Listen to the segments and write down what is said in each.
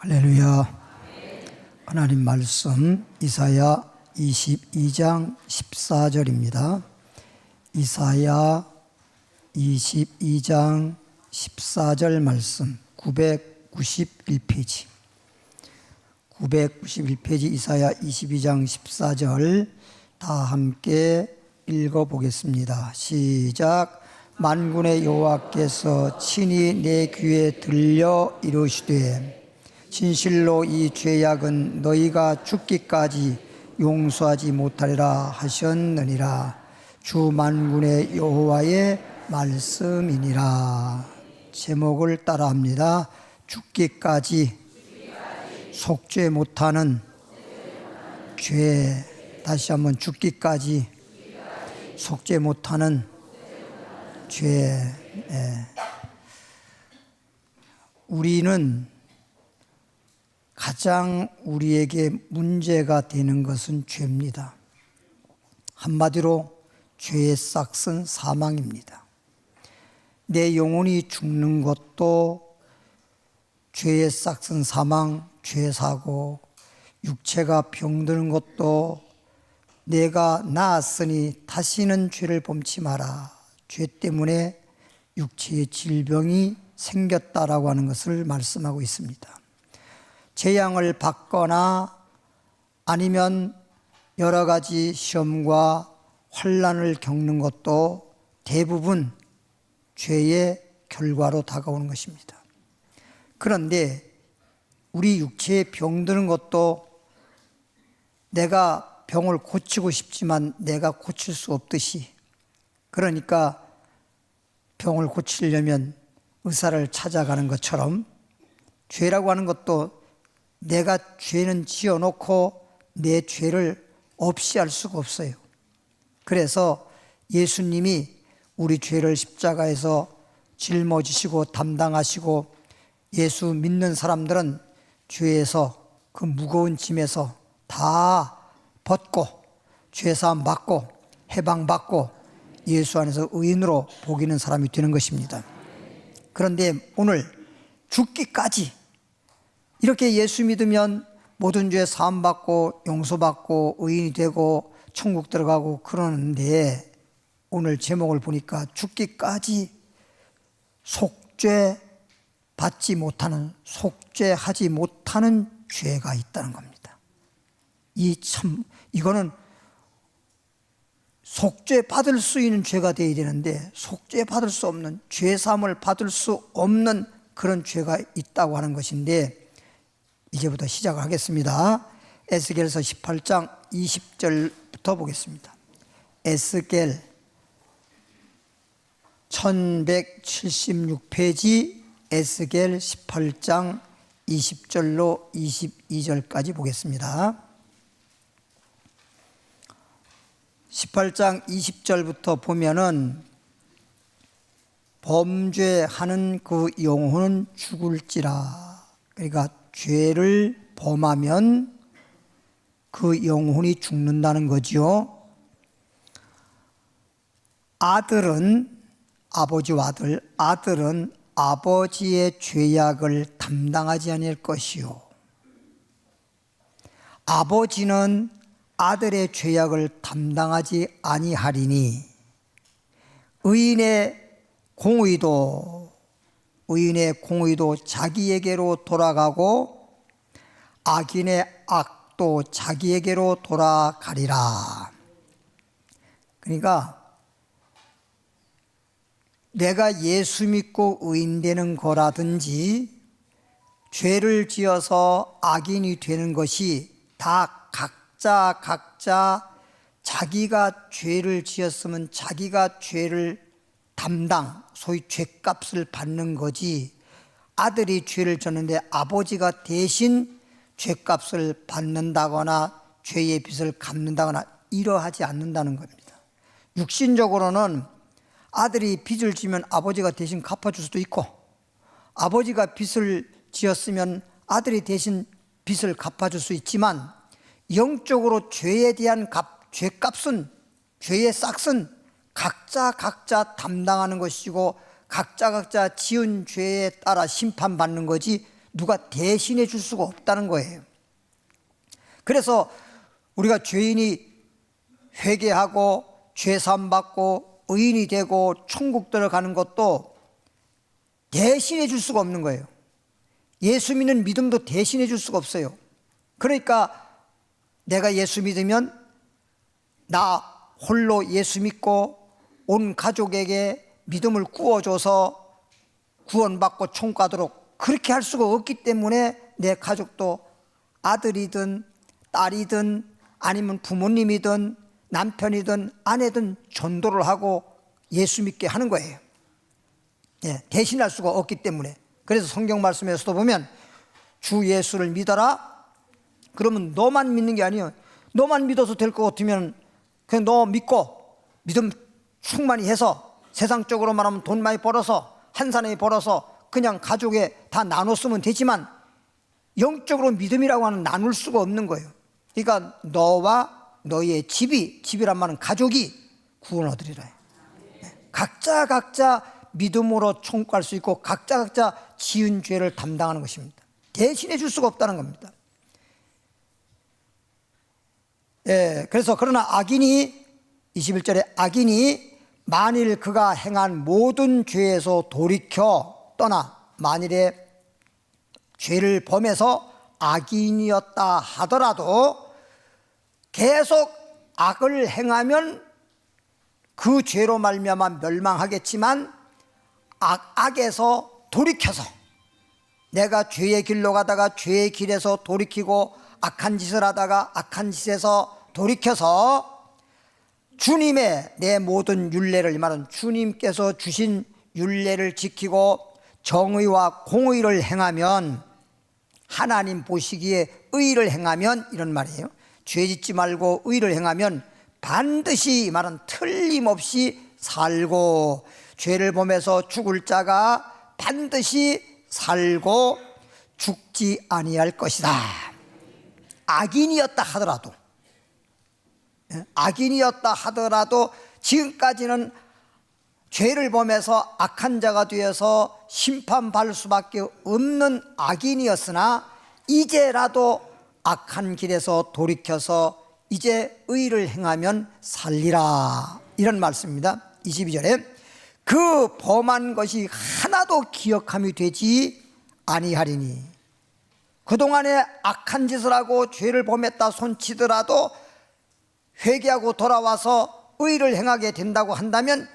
할렐루야. 하나님 말씀 이사야 22장 14절입니다. 이사야 22장 14절 말씀 991페이지 991페이지 이사야 22장 14절 다 함께 읽어보겠습니다. 시작. 만군의 여호와께서 친히 내 귀에 들려 이르시되 진실로 이 죄악은 너희가 죽기까지 용서하지 못하리라 하셨느니라. 주 만군의 여호와의 말씀이니라. 제목을 따라합니다. 죽기까지 속죄 못하는 죄. 다시 한번 죽기까지 속죄 못하는 죄. 우리는 가장 우리에게 문제가 되는 것은 죄입니다. 한마디로 죄의 싹은 사망입니다. 내 영혼이 죽는 것도 죄의 싹은 사망, 죄사고, 육체가 병드는 것도 내가 나았으니 다시는 죄를 범치 마라. 죄 때문에 육체의 질병이 생겼다라고 하는 것을 말씀하고 있습니다. 재앙을 받거나 아니면 여러 가지 시험과 환난을 겪는 것도 대부분 죄의 결과로 다가오는 것입니다. 그런데 우리 육체에 병드는 것도 내가 병을 고치고 싶지만 내가 고칠 수 없듯이, 그러니까 병을 고치려면 의사를 찾아가는 것처럼 죄라고 하는 것도 내가 죄는 지어놓고 내 죄를 없이 할 수가 없어요. 그래서 예수님이 우리 죄를 십자가에서 짊어지시고 담당하시고 예수 믿는 사람들은 죄에서 그 무거운 짐에서 다 벗고 죄사함 받고 해방받고 예수 안에서 의인으로 복 있는 사람이 되는 것입니다. 그런데 오늘 죽기까지 이렇게 예수 믿으면 모든 죄 사함받고 용서받고 의인이 되고 천국 들어가고 그러는데, 오늘 제목을 보니까 죽기까지 속죄 받지 못하는, 속죄하지 못하는 죄가 있다는 겁니다. 이거는 속죄 받을 수 있는 죄가 되어야 되는데 속죄 받을 수 없는, 죄 사함을 받을 수 없는 그런 죄가 있다고 하는 것인데, 이제부터 시작을 하겠습니다. 에스겔서 18장 20절부터 보겠습니다. 에스겔 1176페이지 에스겔 18장 20절로 22절까지 보겠습니다. 18장 20절부터 보면은 범죄하는 그 영혼은 죽을지라. 그러니까 죄를 범하면 그 영혼이 죽는다는 거지요. 아들은, 아버지와 아들은 아버지의 죄악을 담당하지 아니할 것이요, 아버지는 아들의 죄악을 담당하지 아니하리니 의인의 공의도 자기에게로 돌아가고 악인의 악도 자기에게로 돌아가리라. 그러니까 내가 예수 믿고 의인 되는 거라든지 죄를 지어서 악인이 되는 것이 다 각자 자기가 죄를 지었으면 자기가 죄를 담당, 소위 죄값을 받는 거지, 아들이 죄를 졌는데 아버지가 대신 죄값을 받는다거나 죄의 빚을 갚는다거나 이러하지 않는다는 겁니다. 육신적으로는 아들이 빚을 지면 아버지가 대신 갚아줄 수도 있고, 아버지가 빚을 지었으면 아들이 대신 빚을 갚아줄 수 있지만, 영적으로 죄에 대한 죄값은, 죄의 싹은 각자 담당하는 것이고 각자 지은 죄에 따라 심판받는 거지 누가 대신해 줄 수가 없다는 거예요. 그래서 우리가 죄인이 회개하고 죄사함 받고 의인이 되고 천국 들어가는 것도 대신해 줄 수가 없는 거예요. 예수 믿는 믿음도 대신해 줄 수가 없어요. 그러니까 내가 예수 믿으면 나 홀로 예수 믿고 온 가족에게 믿음을 구워줘서 구원받고 천국 가도록 그렇게 할 수가 없기 때문에 내 가족도 아들이든 딸이든 아니면 부모님이든 남편이든 아내든 전도를 하고 예수 믿게 하는 거예요. 대신할 수가 없기 때문에. 그래서 성경 말씀에서도 보면 주 예수를 믿어라. 그러면 너만 믿는 게 아니에요. 너만 믿어서 될 것 같으면 그냥 너 믿고 믿음 충만히 해서 세상적으로 말하면 돈 많이 벌어서 한 사람이 벌어서 그냥 가족에 다 나눠 쓰면 되지만 영적으로 믿음이라고 하는 나눌 수가 없는 거예요. 그러니까 너와 너의 집이란 말은 가족이 구원 얻으리라. 각자 믿음으로 천국 갈 수 있고 각자 지은 죄를 담당하는 것입니다. 대신해 줄 수가 없다는 겁니다. 그래서 그러나 악인이 21절에 악인이 만일 그가 행한 모든 죄에서 돌이켜 떠나 만일에 죄를 범해서 악인이었다 하더라도 계속 악을 행하면 그 죄로 말미암아 멸망하겠지만 악에서 돌이켜서 내가 죄의 길로 가다가 죄의 길에서 돌이키고 악한 짓을 하다가 악한 짓에서 돌이켜서 주님의 내 모든 율례를, 이 말은 주님께서 주신 율례를 지키고 정의와 공의를 행하면, 하나님 보시기에 의를 행하면, 이런 말이에요. 죄 짓지 말고 의를 행하면 반드시, 이 말은 틀림없이 살고, 죄를 범해서 죽을 자가 반드시 살고 죽지 아니할 것이다. 악인이었다 하더라도, 악인이었다 하더라도 지금까지는 죄를 범해서 악한 자가 되어서 심판받을 수밖에 없는 악인이었으나 이제라도 악한 길에서 돌이켜서 이제 의를 행하면 살리라, 이런 말씀입니다. 22절에 그 범한 것이 하나도 기억함이 되지 아니하리니, 그동안에 악한 짓을 하고 죄를 범했다 손치더라도 회개하고 돌아와서 의를 행하게 된다고 한다면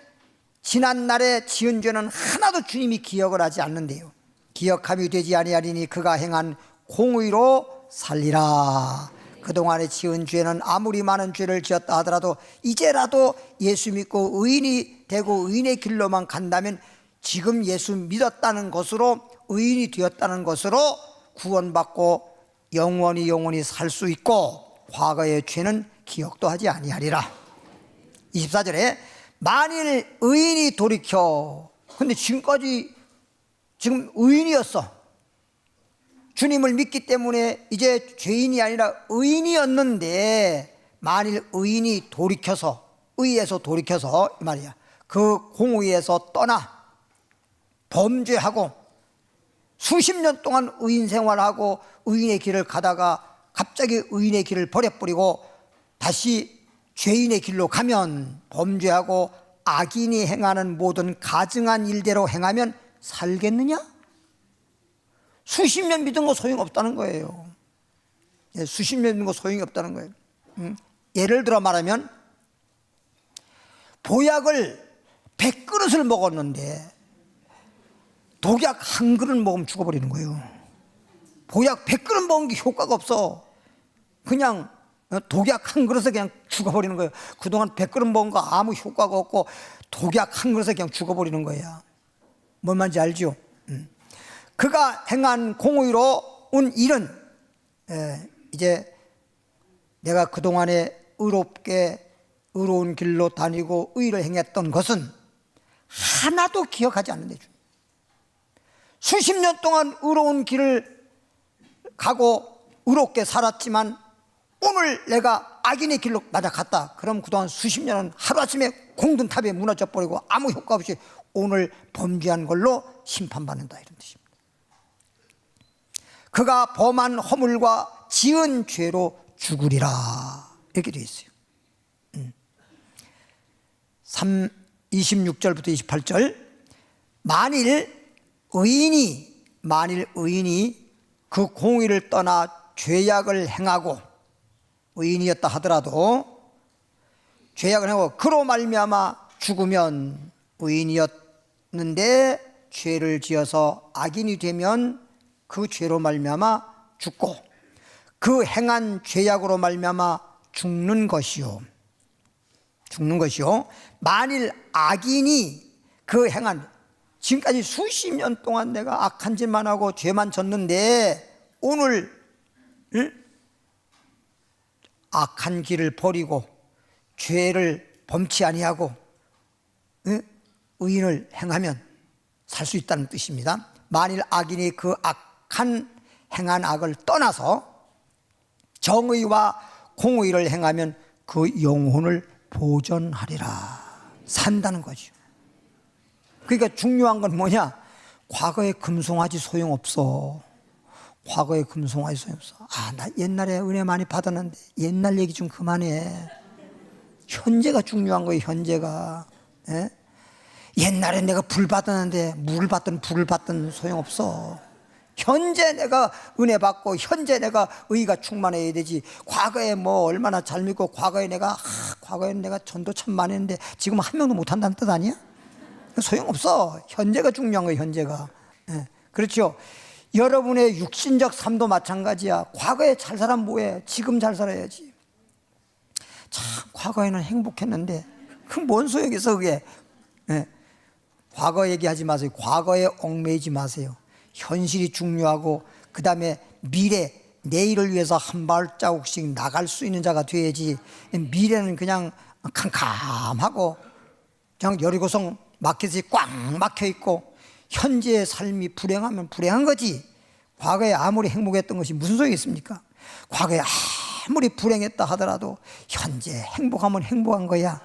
지난날에 지은 죄는 하나도 주님이 기억을 하지 않는데요. 기억함이 되지 아니하리니 그가 행한 공의로 살리라. 그동안에 지은 죄는 아무리 많은 죄를 지었다 하더라도 이제라도 예수 믿고 의인이 되고 의인의 길로만 간다면 지금 예수 믿었다는 것으로, 의인이 되었다는 것으로 구원받고 영원히 살 수 있고 과거의 죄는 기억도 하지 아니하리라. 24절에 만일 의인이 돌이켜, 근데 지금까지 지금 의인이었어. 주님을 믿기 때문에 이제 죄인이 아니라 의인이었는데 만일 의인이 돌이켜서, 의에서 돌이켜서 이 말이야, 그 공의에서 떠나 범죄하고 수십 년 동안 의인 생활하고 의인의 길을 가다가 갑자기 의인의 길을 버려버리고 다시 죄인의 길로 가면, 범죄하고 악인이 행하는 모든 가증한 일대로 행하면 살겠느냐? 수십 년 믿은 거 소용없다는 거예요. 수십 년 믿은 거 소용이 없다는 거예요. 예를 들어 말하면 보약을 100그릇을 먹었는데 독약 한 그릇 먹으면 죽어버리는 거예요. 보약 100그릇 먹은 게 효과가 없어. 그냥 독약 한 그릇에 그냥 죽어버리는 거예요. 그동안 100그릇 먹은 거 아무 효과가 없고 독약 한 그릇에 그냥 죽어버리는 거야. 뭔 말인지 알죠? 그가 행한 공의로 온 일은, 이제 내가 그동안에 의로운 길로 다니고 의를 행했던 것은 하나도 기억하지 않는데, 수십 년 동안 의로운 길을 가고 의롭게 살았지만 오늘 내가 악인의 길로 맞아 갔다. 그럼 그동안 수십 년은 하루아침에 공든탑에 무너져 버리고 아무 효과 없이 오늘 범죄한 걸로 심판받는다, 이런 뜻입니다. 그가 범한 허물과 지은 죄로 죽으리라. 이렇게 되어 있어요. 26절부터 28절. 만일 의인이 그 공의를 떠나 죄악을 행하고, 의인이었다 하더라도 죄악을 행하고 그로 말미암아 죽으면, 의인이었는데 죄를 지어서 악인이 되면 그 죄로 말미암아 죽고, 그 행한 죄악으로 말미암아 죽는 것이요. 만일 악인이 그 행한, 지금까지 수십 년 동안 내가 악한 짓만 하고 죄만 졌는데 오늘 악한 길을 버리고 죄를 범치 아니하고 의인을 행하면 살 수 있다는 뜻입니다. 만일 악인이 그 악한 행한 악을 떠나서 정의와 공의를 행하면 그 영혼을 보존하리라. 산다는 거죠. 그러니까 중요한 건 뭐냐? 과거에 금송아지 소용없어. 과거에 금송아지 소용없어. 나 옛날에 은혜 많이 받았는데 옛날 얘기 좀 그만해. 현재가 중요한 거예요. 현재가. 예? 옛날에 내가 불 받았는데 물을 받든 불을 받든 소용없어. 현재 내가 은혜 받고 현재 내가 의가 충만해야 되지. 과거에 뭐 얼마나 잘 믿고 과거에 내가 전도 참 많이 했는데 지금 한 명도 못 한다는 뜻 아니야? 소용없어. 현재가 중요한 거예요. 현재가. 예. 그렇죠. 여러분의 육신적 삶도 마찬가지야. 과거에 잘 살면 뭐해? 지금 잘 살아야지. 참 과거에는 행복했는데 그 뭔 소용이 있어 그게. 예. 과거 얘기하지 마세요. 과거에 얽매이지 마세요. 현실이 중요하고 그 다음에 미래, 내일을 위해서 한 발자국씩 나갈 수 있는 자가 돼야지. 미래는 그냥 캄캄하고 그냥 여리고성 마켓이 꽉 막혀 있고 현재의 삶이 불행하면 불행한 거지. 과거에 아무리 행복했던 것이 무슨 소용이 있습니까? 과거에 아무리 불행했다 하더라도 현재 행복하면 행복한 거야.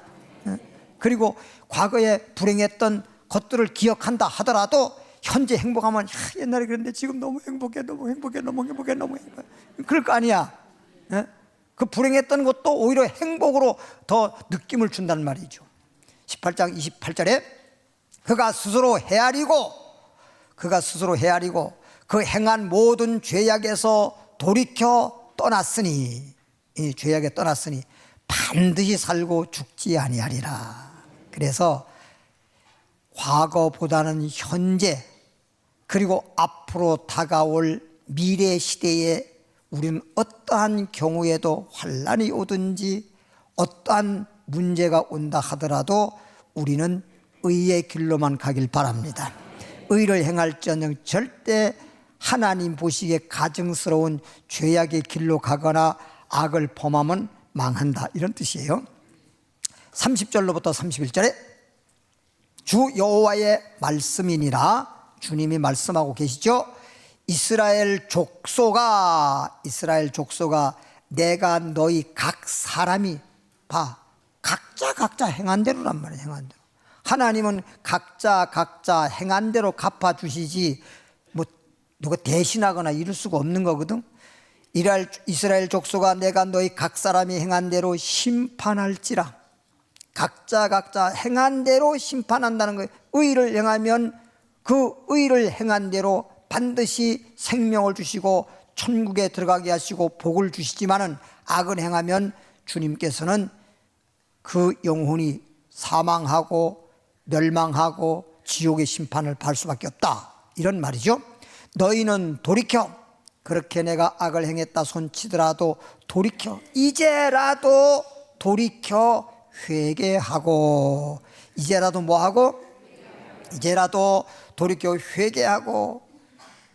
그리고 과거에 불행했던 것들을 기억한다 하더라도 현재 행복하면 옛날에 그랬는데 지금 너무 행복해. 그럴 거 아니야. 그 불행했던 것도 오히려 행복으로 더 느낌을 준다는 말이죠. 18장 28절에 그가 스스로 헤아리고 그 행한 모든 죄악에서 돌이켜 떠났으니, 이 죄악에 떠났으니 반드시 살고 죽지 아니하리라. 그래서 과거보다는 현재 그리고 앞으로 다가올 미래 시대에 우리는 어떠한 경우에도 환난이 오든지 어떠한 문제가 온다 하더라도 우리는 의의 길로만 가길 바랍니다. 의를 행할지언정 절대 하나님 보시기에 가증스러운 죄악의 길로 가거나 악을 범하면 망한다, 이런 뜻이에요. 30절로부터 31절에 주 여호와의 말씀이니라. 주님이 말씀하고 계시죠. 이스라엘 족속아 내가 너희 각 사람이 각자 행한 대로란 말이에요. 행한 대로. 하나님은 각자 행한 대로 갚아주시지 뭐 누가 대신하거나 이럴 수가 없는 거거든. 이스라엘 족속아 내가 너희 각 사람이 행한 대로 심판할지라. 각자 행한 대로 심판한다는 거예요. 의를 행하면 그 의를 행한 대로 반드시 생명을 주시고 천국에 들어가게 하시고 복을 주시지만은 악을 행하면 주님께서는 그 영혼이 사망하고 멸망하고 지옥의 심판을 받을 수밖에 없다, 이런 말이죠. 너희는 돌이켜, 그렇게 내가 악을 행했다 손치더라도 돌이켜, 이제라도 돌이켜 회개하고, 이제라도 뭐하고? 이제라도 돌이켜 회개하고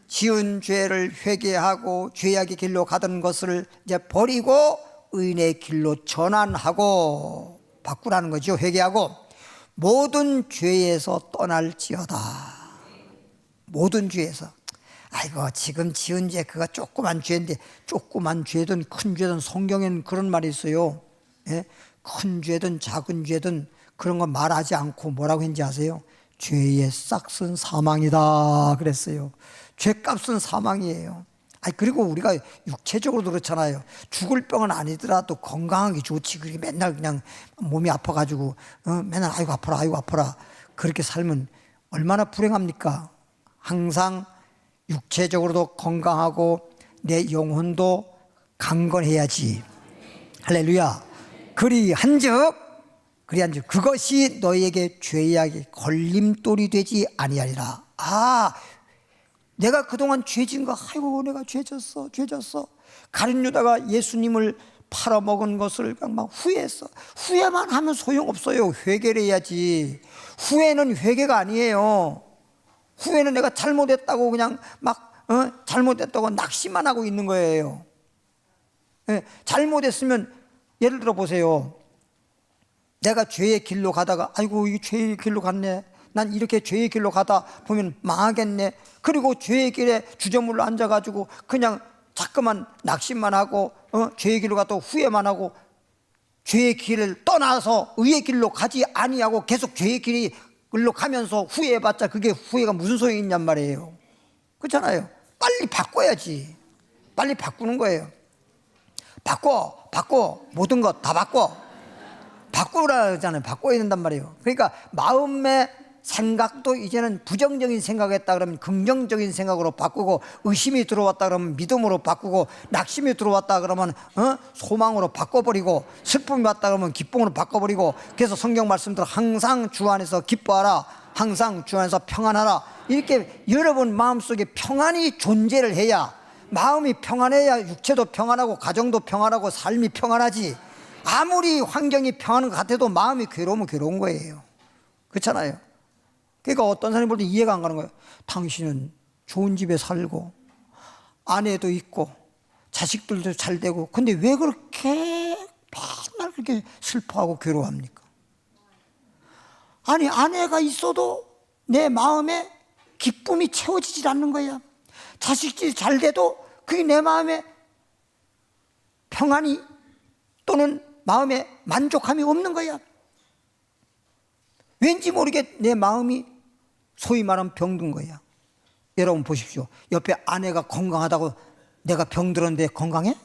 지은 죄를 회개하고 죄악의 길로 가던 것을 이제 버리고 의인의 길로 전환하고 바꾸라는 거죠. 회개하고 모든 죄에서 떠날지어다. 모든 죄에서. 아이고 지금 지은 죄 그거 조그만 죄인데, 조그만 죄든 큰 죄든 성경에는 그런 말이 있어요. 예? 큰 죄든 작은 죄든 그런 거 말하지 않고 뭐라고 했는지 아세요? 죄의 싹은 사망이다 그랬어요. 죄값은 사망이에요. 그리고 우리가 육체적으로도 그렇잖아요. 죽을 병은 아니더라도 건강하기 좋지. 그렇게 맨날 그냥 몸이 아파가지고 맨날 아이고 아파라 아이고 아파라 그렇게 살면 얼마나 불행합니까? 항상 육체적으로도 건강하고 내 영혼도 강건해야지. 할렐루야. 그리한즉 그것이 너희에게 죄악의 걸림돌이 되지 아니하리라. 내가 그동안 죄진 거, 아이고 내가 죄졌어. 가룟 유다가 예수님을 팔아먹은 것을 그냥 막 후회했어. 후회만 하면 소용없어요. 회개를 해야지. 후회는 회개가 아니에요. 후회는 내가 잘못했다고 그냥 막 잘못했다고 낙심만 하고 있는 거예요. 잘못했으면 예를 들어 보세요. 내가 죄의 길로 가다가 아이고 이 죄의 길로 갔네. 난 이렇게 죄의 길로 가다 보면 망하겠네. 그리고 죄의 길에 주저물러 앉아가지고 그냥 자꾸만 낙심만 하고 죄의 길로 가도 후회만 하고 죄의 길을 떠나서 의의 길로 가지 아니하고 계속 죄의 길로 가면서 후회해봤자 그게 후회가 무슨 소용이 있냔 말이에요. 그렇잖아요. 빨리 바꿔야지. 빨리 바꾸는 거예요. 바꿔 모든 것 다 바꾸라 하잖아요. 바꿔야 된단 말이에요. 그러니까 마음의 생각도 이제는 부정적인 생각했다 그러면 긍정적인 생각으로 바꾸고, 의심이 들어왔다 그러면 믿음으로 바꾸고, 낙심이 들어왔다 그러면 소망으로 바꿔버리고, 슬픔이 왔다 그러면 기쁨으로 바꿔버리고. 그래서 성경 말씀대로 항상 주 안에서 기뻐하라, 항상 주 안에서 평안하라, 이렇게 여러분 마음속에 평안이 존재를 해야, 마음이 평안해야 육체도 평안하고 가정도 평안하고 삶이 평안하지. 아무리 환경이 평안한 것 같아도 마음이 괴로우면 괴로운 거예요. 그렇잖아요. 그러니까 어떤 사람이 볼 때 이해가 안 가는 거예요. 당신은 좋은 집에 살고 아내도 있고 자식들도 잘 되고, 근데 왜 그렇게 맨날 그렇게 슬퍼하고 괴로워합니까? 아니, 아내가 있어도 내 마음에 기쁨이 채워지질 않는 거야. 자식들이 잘 돼도 그게 내 마음에 평안이 또는 마음에 만족함이 없는 거야. 왠지 모르게 내 마음이 소위 말하면 병든 거야. 여러분 보십시오. 옆에 아내가 건강하다고 내가 병들었는데 건강해?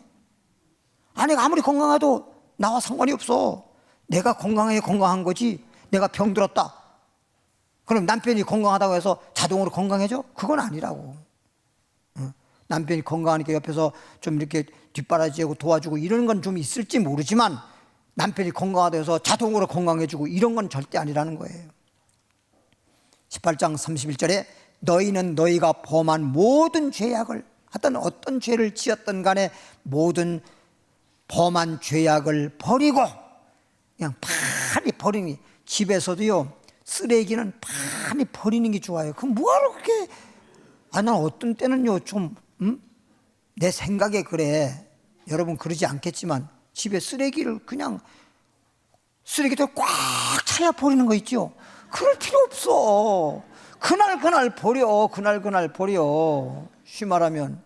아내가 아무리 건강해도 나와 상관이 없어. 내가 건강해야 건강한 거지. 내가 병들었다 그럼 남편이 건강하다고 해서 자동으로 건강해져? 그건 아니라고. 남편이 건강하니까 옆에서 좀 이렇게 뒷바라지하고 도와주고 이런 건 좀 있을지 모르지만, 남편이 건강하다고 해서 자동으로 건강해주고 이런 건 절대 아니라는 거예요. 18장 31절에 너희는 너희가 범한 모든 죄악을, 하여튼 어떤 죄를 지었던 간에 모든 범한 죄악을 버리고, 그냥 판히 버리니, 집에서도요 쓰레기는 판히 버리는 게 좋아요. 그럼 뭐하러 그렇게, 난 어떤 때는요 좀 내 생각에 그래. 여러분 그러지 않겠지만 집에 쓰레기를 그냥 쓰레기도 꽉 차야 버리는 거 있죠. 그럴 필요 없어. 그날 버려. 쉬 말하면.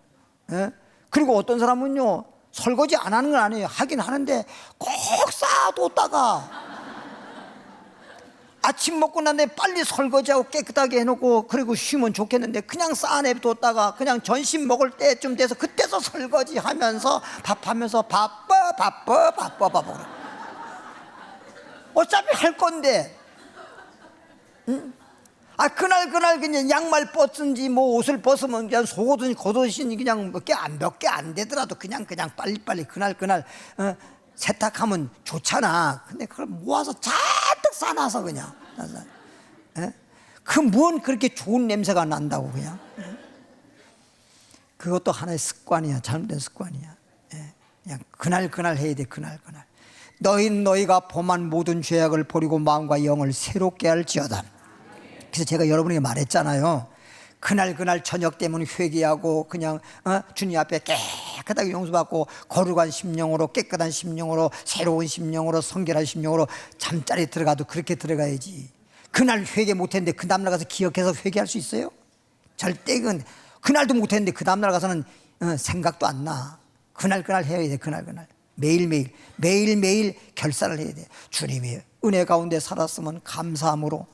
그리고 어떤 사람은요 설거지 안 하는 건 아니에요. 하긴 하는데 꼭 쌓아뒀다가 아침 먹고 난 다음에 빨리 설거지하고 깨끗하게 해놓고 그리고 쉬면 좋겠는데 그냥 쌓아내뒀다가 그냥 점심 먹을 때쯤 돼서 그때서 설거지 하면서 밥하면서 바빠. 어차피 할 건데, 그날 그냥 양말 벗은지 뭐 옷을 벗으면 그냥 속옷은 겉옷이니 그냥 몇 개 안 되더라도 그냥 빨리 그날 세탁하면 좋잖아. 근데 그걸 모아서 잔뜩 싸놔서 그냥 그 뭔 그렇게 좋은 냄새가 난다고 그냥. 그것도 하나의 습관이야. 잘못된 습관이야. 그냥 그날 해야 돼. 그날. 너희는 너희가 범한 모든 죄악을 버리고 마음과 영을 새롭게 할지어다. 그래서 제가 여러분에게 말했잖아요. 그날 저녁 때면 회개하고 그냥 주님 앞에 깨끗하게 용서받고 거룩한 심령으로, 깨끗한 심령으로, 새로운 심령으로, 성결한 심령으로 잠자리 들어가도 그렇게 들어가야지. 그날 회개 못했는데 그 다음날 가서 기억해서 회개할 수 있어요? 절대. 그날도 못했는데 그 다음날 가서는 생각도 안 나. 그날 해야 돼. 그날 매일매일 결산을 해야 돼. 주님이 은혜 가운데 살았으면 감사함으로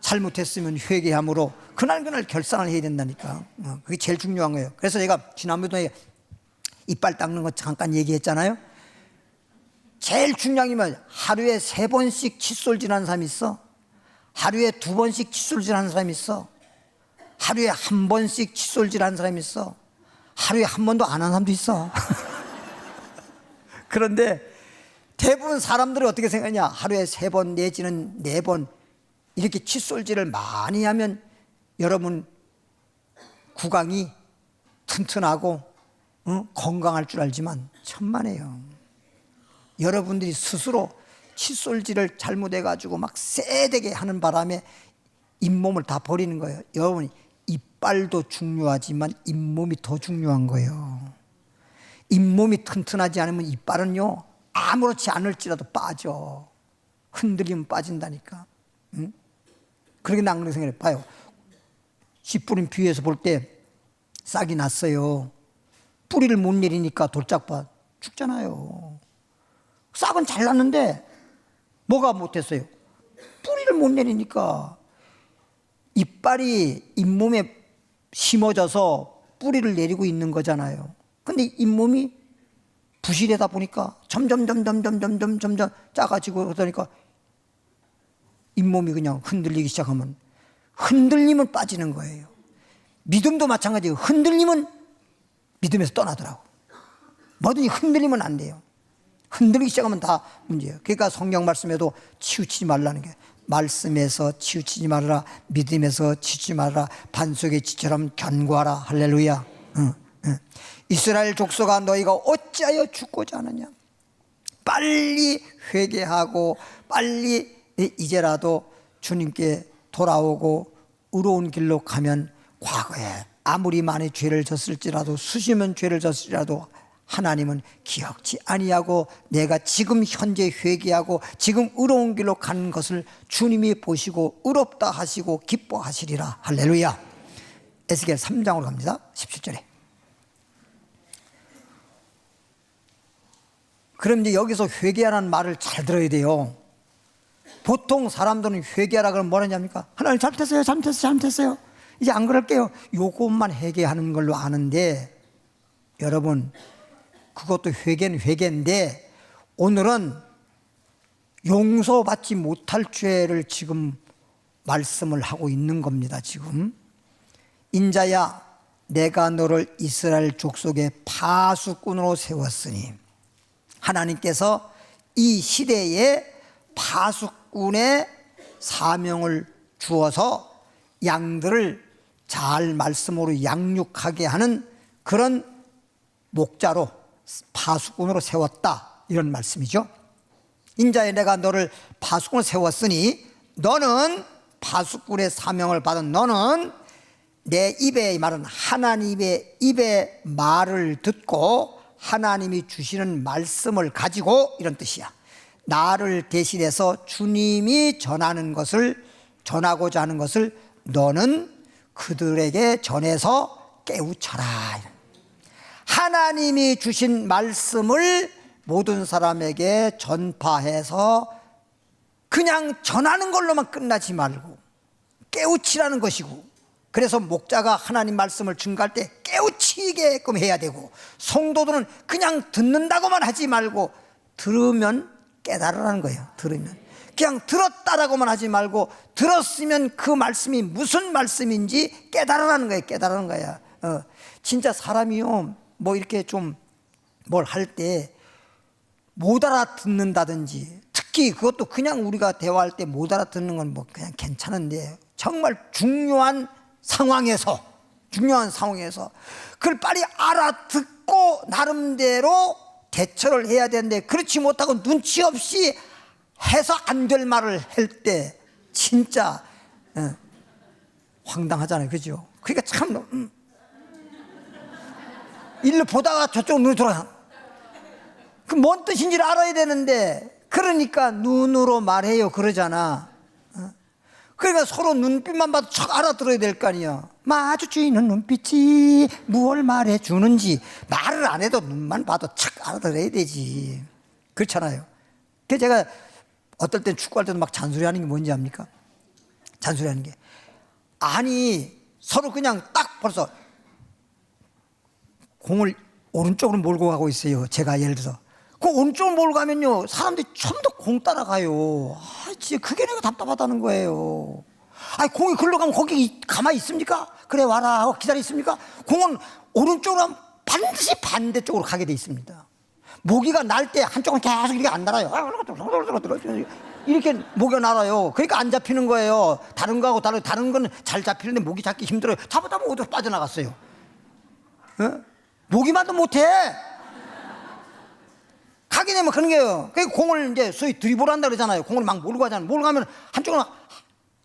잘못했으면 회개함으로 그날 결산을 해야 된다니까. 그게 제일 중요한 거예요. 그래서 제가 지난번에 이빨 닦는 거 잠깐 얘기했잖아요. 제일 중요한 게 뭐야? 하루에 3번씩 칫솔질하는 사람이 있어. 하루에 2번씩 칫솔질하는 사람이 있어. 하루에 1번씩 칫솔질하는 사람이 있어. 하루에 1번도 안 하는 사람도 있어. 그런데 대부분 사람들이 어떻게 생각하냐? 하루에 3번 내지는 4번 이렇게 칫솔질을 많이 하면 여러분 구강이 튼튼하고 건강할 줄 알지만 천만에요. 여러분들이 스스로 칫솔질을 잘못해가지고 막 세대게 하는 바람에 잇몸을 다 버리는 거예요. 여러분이 이빨도 중요하지만 잇몸이 더 중요한 거예요. 잇몸이 튼튼하지 않으면 이빨은요 아무렇지 않을지라도 빠져. 흔들리면 빠진다니까. 응? 그렇게 난 그렇게 생각해 봐요. 씨 뿌린 비에서 볼 때 싹이 났어요. 뿌리를 못 내리니까 돌짝밭 죽잖아요. 싹은 잘 났는데 뭐가 못했어요? 뿌리를 못 내리니까. 이빨이 잇몸에 심어져서 뿌리를 내리고 있는 거잖아요. 근데 잇몸이 부실하다 보니까 점점 작아지고 그러니까 잇몸이 그냥 흔들리기 시작하면 흔들리면 빠지는 거예요. 믿음도 마찬가지예요. 흔들리면 믿음에서 떠나더라고. 뭐든지 흔들리면 안 돼요. 흔들리기 시작하면 다 문제예요. 그러니까 성경 말씀에도 치우치지 말라는 게, 말씀에서 치우치지 말아라, 믿음에서 치우치지 말아라, 반석의 지처럼 견고하라. 할렐루야. 이스라엘 족속아, 너희가 어찌하여 죽고자 하느냐? 빨리 회개하고 빨리 이제라도 주님께 돌아오고 의로운 길로 가면 과거에 아무리 많이 죄를 졌을지라도 수시면 죄를 졌을지라도 하나님은 기억지 아니하고 내가 지금 현재 회개하고 지금 의로운 길로 가는 것을 주님이 보시고 의롭다 하시고 기뻐하시리라. 할렐루야. 에스겔 3장으로 갑니다. 17절에. 그럼 이제 여기서 회개하라는 말을 잘 들어야 돼요. 보통 사람들은 회개하라 그러면 뭐라 하냐니까? 하나님 잘못했어요. 이제 안 그럴게요. 요것만 회개하는 걸로 아는데, 여러분 그것도 회개는 회개인데 오늘은 용서받지 못할 죄를 지금 말씀을 하고 있는 겁니다. 지금 인자야, 내가 너를 이스라엘 족속의 파수꾼으로 세웠으니, 하나님께서 이 시대에 파수꾼의 사명을 주어서 양들을 잘 말씀으로 양육하게 하는 그런 목자로 파수꾼으로 세웠다, 이런 말씀이죠. 인자에 내가 너를 파수꾼으로 세웠으니 너는, 파수꾼의 사명을 받은 너는 내 입의 말은 하나님의 입의 말을 듣고 하나님이 주시는 말씀을 가지고, 이런 뜻이야. 나를 대신해서 주님이 전하는 것을, 전하고자 하는 것을 너는 그들에게 전해서 깨우쳐라. 하나님이 주신 말씀을 모든 사람에게 전파해서 그냥 전하는 걸로만 끝나지 말고 깨우치라는 것이고, 그래서 목자가 하나님 말씀을 증거할 때 깨우치게끔 해야 되고, 성도들은 그냥 듣는다고만 하지 말고 들으면 깨달으라는 거예요. 들으면 그냥 들었다라고만 하지 말고 들었으면 그 말씀이 무슨 말씀인지 깨달으라는 거예요. 깨달으는 거야. 진짜 사람이요, 뭐 이렇게 좀 뭘 할 때 못 알아듣는다든지, 특히 그것도 그냥 우리가 대화할 때 못 알아듣는 건 뭐 그냥 괜찮은데, 정말 중요한 상황에서 그걸 빨리 알아듣고 나름대로 대처를 해야 되는데, 그렇지 못하고 눈치 없이 해서 안 될 말을 할 때 진짜 황당하잖아요. 그죠? 그러니까 참 일로 보다가 저쪽 눈이 돌아가. 그 뭔 뜻인지를 알아야 되는데, 그러니까 눈으로 말해요 그러잖아. 그러니까 서로 눈빛만 봐도 척 알아들어야 될 거 아니야. 마주치는 눈빛이 무엇을 말해주는지 말을 안 해도 눈만 봐도 척 알아들어야 되지. 그렇잖아요. 그래서 제가 어떨 땐 축구할 때도 막 잔소리하는 게 뭔지 압니까? 잔소리하는 게. 아니 서로 그냥 딱 벌써 공을 오른쪽으로 몰고 가고 있어요. 제가 예를 들어서 그 오른쪽으로 몰고 가면요 사람들이 전부 다 공 따라가요. 진짜 그게 내가 답답하다는 거예요. 아니 공이 글로 가면 거기 가만히 있습니까? 그래 와라 하고 기다리 있습니까? 공은 오른쪽으로 하면 반드시 반대쪽으로 가게 돼 있습니다. 모기가 날 때 한쪽은 계속 이렇게 안 날아요. 이렇게 모기가 날아요. 그러니까 안 잡히는 거예요. 다른 거하고 다른 거는 잘 잡히는데 모기 잡기 힘들어요. 잡아다 보면 어디로 빠져나갔어요. 어? 모기만도 못해. 가게 되면 그런 게요. 그 공을 이제 소위 드리블 한다 그러잖아요. 공을 막 몰고 가잖아요. 몰고 가면 한쪽은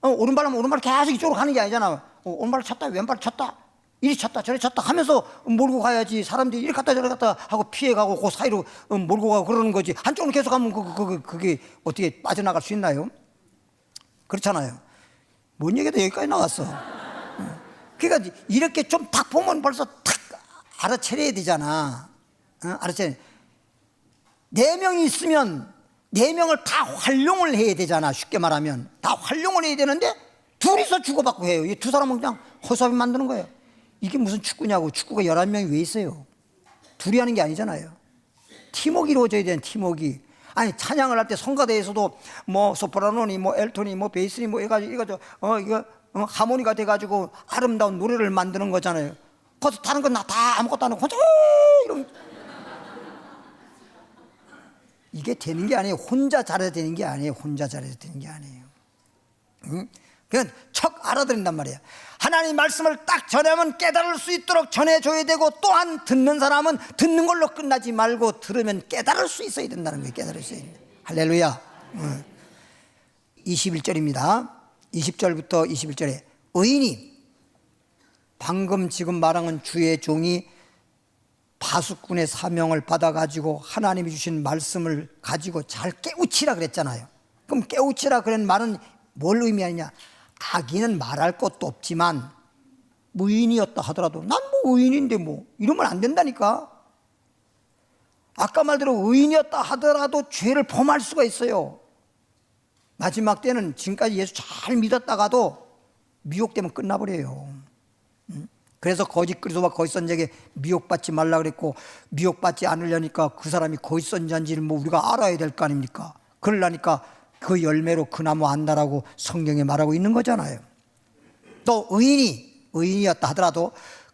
오른발하면 오른발 계속 이쪽으로 가는 게 아니잖아요. 오른발을 쳤다 왼발을 쳤다 이리 쳤다 저리 쳤다 하면서 몰고 가야지. 사람들이 이리 갔다 저리 갔다 하고 피해가고 그 사이로 몰고 가고 그러는 거지. 한쪽으로 계속 가면 그게 어떻게 빠져나갈 수 있나요? 그렇잖아요. 뭔 얘기도 여기까지 나왔어. 그러니까 이렇게 좀 딱 보면 벌써 탁 알아차려야 되잖아. 알아차려. 4명이 있으면 4명을 다 활용을 해야 되잖아. 쉽게 말하면 다 활용을 해야 되는데 둘이서 주고받고 해요. 이 두 사람은 그냥 허수아비 만드는 거예요. 이게 무슨 축구냐고. 축구가 11명이 왜 있어요? 둘이 하는 게 아니잖아요. 팀워크가 이루어져야 되는 팀워크. 아니 찬양을 할 때 성가대에서도 뭐 소프라노니 뭐 엘토니 뭐 베이스니 뭐 이거 하모니가 돼가지고 아름다운 노래를 만드는 거잖아요. 거기서 다른 건 다 아무것도 안 하고 혼자 이런 이게 되는 게 아니에요. 혼자 잘해야 되는 게 아니에요. 혼자 잘해야 되는 게 아니에요. 응? 그건 척 알아들인단 말이에요. 하나님 말씀을 딱 전하면 깨달을 수 있도록 전해줘야 되고, 또한 듣는 사람은 듣는 걸로 끝나지 말고 들으면 깨달을 수 있어야 된다는 거예요. 깨달을 수 있는. 할렐루야. 21절입니다 20절부터 21절에 의인이, 방금 지금 말한 주의 종이 파수꾼의 사명을 받아가지고 하나님이 주신 말씀을 가지고 잘 깨우치라 그랬잖아요. 그럼 깨우치라 그런 말은 뭘 의미하느냐? 악인은 말할 것도 없지만 의인이었다 하더라도 난 뭐 의인인데 뭐 이러면 안 된다니까. 아까 말대로 의인이었다 하더라도 죄를 범할 수가 있어요. 마지막 때는 지금까지 예수 잘 믿었다가도 미혹되면 끝나버려요. 그래서 거짓 그리스도와 거짓 선지자에게 미혹받지 말라 그랬고, 미혹받지 않으려니까 그 사람이 거짓 선지자인지를 뭐 우리가 알아야 될 거 아닙니까? 그러려니까 그 열매로 그 나무 안다라고 성경에 말하고 있는 거잖아요. 또 의인이었다 하더라도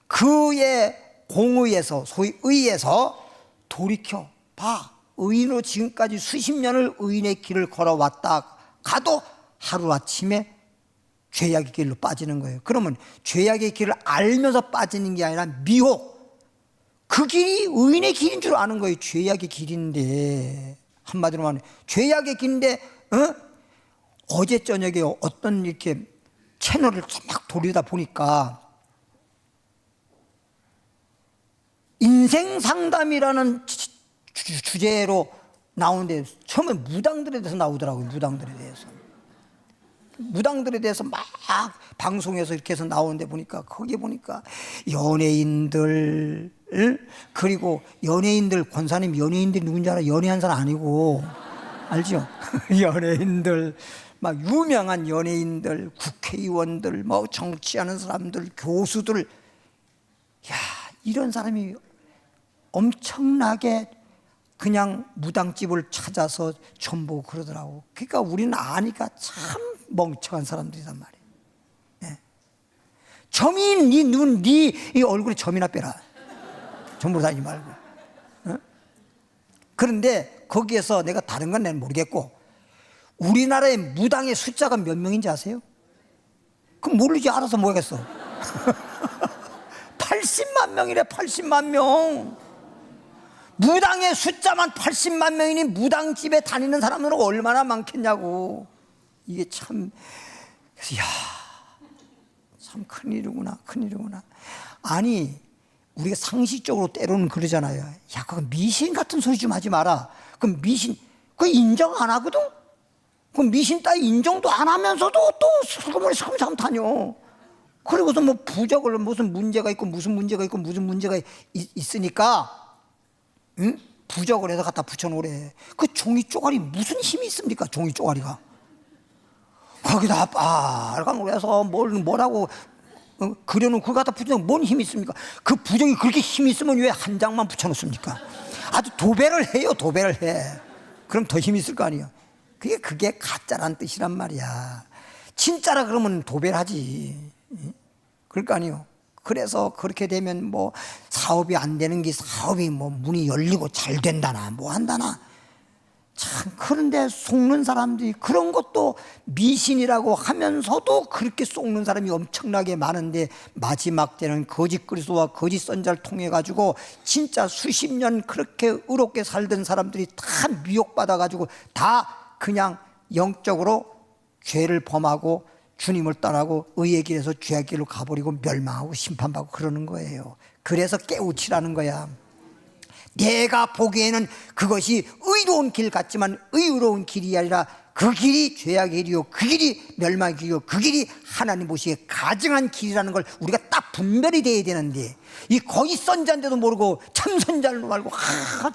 그의 공의에서, 소위 의에서 돌이켜 봐. 의인으로 지금까지 수십 년을 의인의 길을 걸어왔다 가도 하루아침에 죄악의 길로 빠지는 거예요. 그러면 죄악의 길을 알면서 빠지는 게 아니라 미혹, 그 길이 의인의 길인 줄 아는 거예요. 죄악의 길인데, 한마디로 말하면 죄악의 길인데, 어제 저녁에 어떤 이렇게 채널을 막 돌리다 보니까 인생 상담이라는 주제로 나오는데 처음에 무당들에 대해서 나오더라고요. 무당들에 대해서 막 방송에서 이렇게 해서 나오는데 보니까, 거기에 보니까 연예인들, 그리고 연예인들, 권사님 연예인들이 누군지 알아? 연예한 사람 아니고, 알죠? 연예인들, 막 유명한 연예인들, 국회의원들, 뭐 정치하는 사람들, 교수들, 야, 이런 사람이 엄청나게 그냥 무당집을 찾아서 전보고 그러더라고. 그러니까 우리는 아니까 참 멍청한 사람들이란 말이에요. 네. 점이 네 눈, 네 얼굴에 점이나 빼라. 전보로 다니지 말고. 그런데 거기에서 내가 다른 건 난 모르겠고, 우리나라의 무당의 숫자가 몇 명인지 아세요? 그럼 모르지, 알아서 뭐 하겠어. 80만 명이래. 80만 명. 무당의 숫자만 80만 명이니 무당집에 다니는 사람들은 얼마나 많겠냐고. 이게 참, 야, 참 큰일이구나, 큰일이구나. 아니, 우리가 상식적으로 때로는 그러잖아요. 야, 그거 미신 같은 소리 좀 하지 마라. 그럼 미신, 그거 인정 안 하거든? 그럼 미신 따위 인정도 안 하면서도 또 슬그머니 삼삼 다녀. 그리고서 뭐 부적을 무슨 문제가 있고 무슨 문제가 있고 무슨 문제가 있으니까, 응? 부적을 해서 갖다 붙여놓으래. 그 종이 쪼가리 무슨 힘이 있습니까? 종이 쪼가리가. 거기다 빨간 거에서 뭐라고 그려놓은 그거 갖다 붙이는 뭔 힘이 있습니까? 그 부적이 그렇게 힘이 있으면 왜 한 장만 붙여놓습니까? 아주 도배를 해요. 도배를 해. 그럼 더 힘이 있을 거 아니에요. 그게 가짜란 뜻이란 말이야. 진짜라 그러면 도배를 하지. 그럴 거 아니에요. 그래서 그렇게 되면 뭐 사업이 안 되는 게 사업이 뭐 문이 열리고 잘 된다나 뭐 한다나. 참, 그런데 속는 사람들이 그런 것도 미신이라고 하면서도 그렇게 속는 사람이 엄청나게 많은데, 마지막 때는 거짓 그리스도와 거짓 선자를 통해 가지고 진짜 수십 년 그렇게 의롭게 살던 사람들이 다 미혹받아 가지고 다 그냥 영적으로 죄를 범하고 주님을 떠나고 의의 길에서 죄의 길로 가버리고 멸망하고 심판받고 그러는 거예요. 그래서 깨우치라는 거야. 내가 보기에는 그것이 의로운 길 같지만 의로운 길이 아니라 그 길이 죄악의 길이요, 그 길이 멸망의 길이요, 그 길이 하나님 보시기에 가증한 길이라는 걸 우리가 딱 분별이 돼야 되는데, 이 거짓 선자인데도 모르고 참 선자를 알고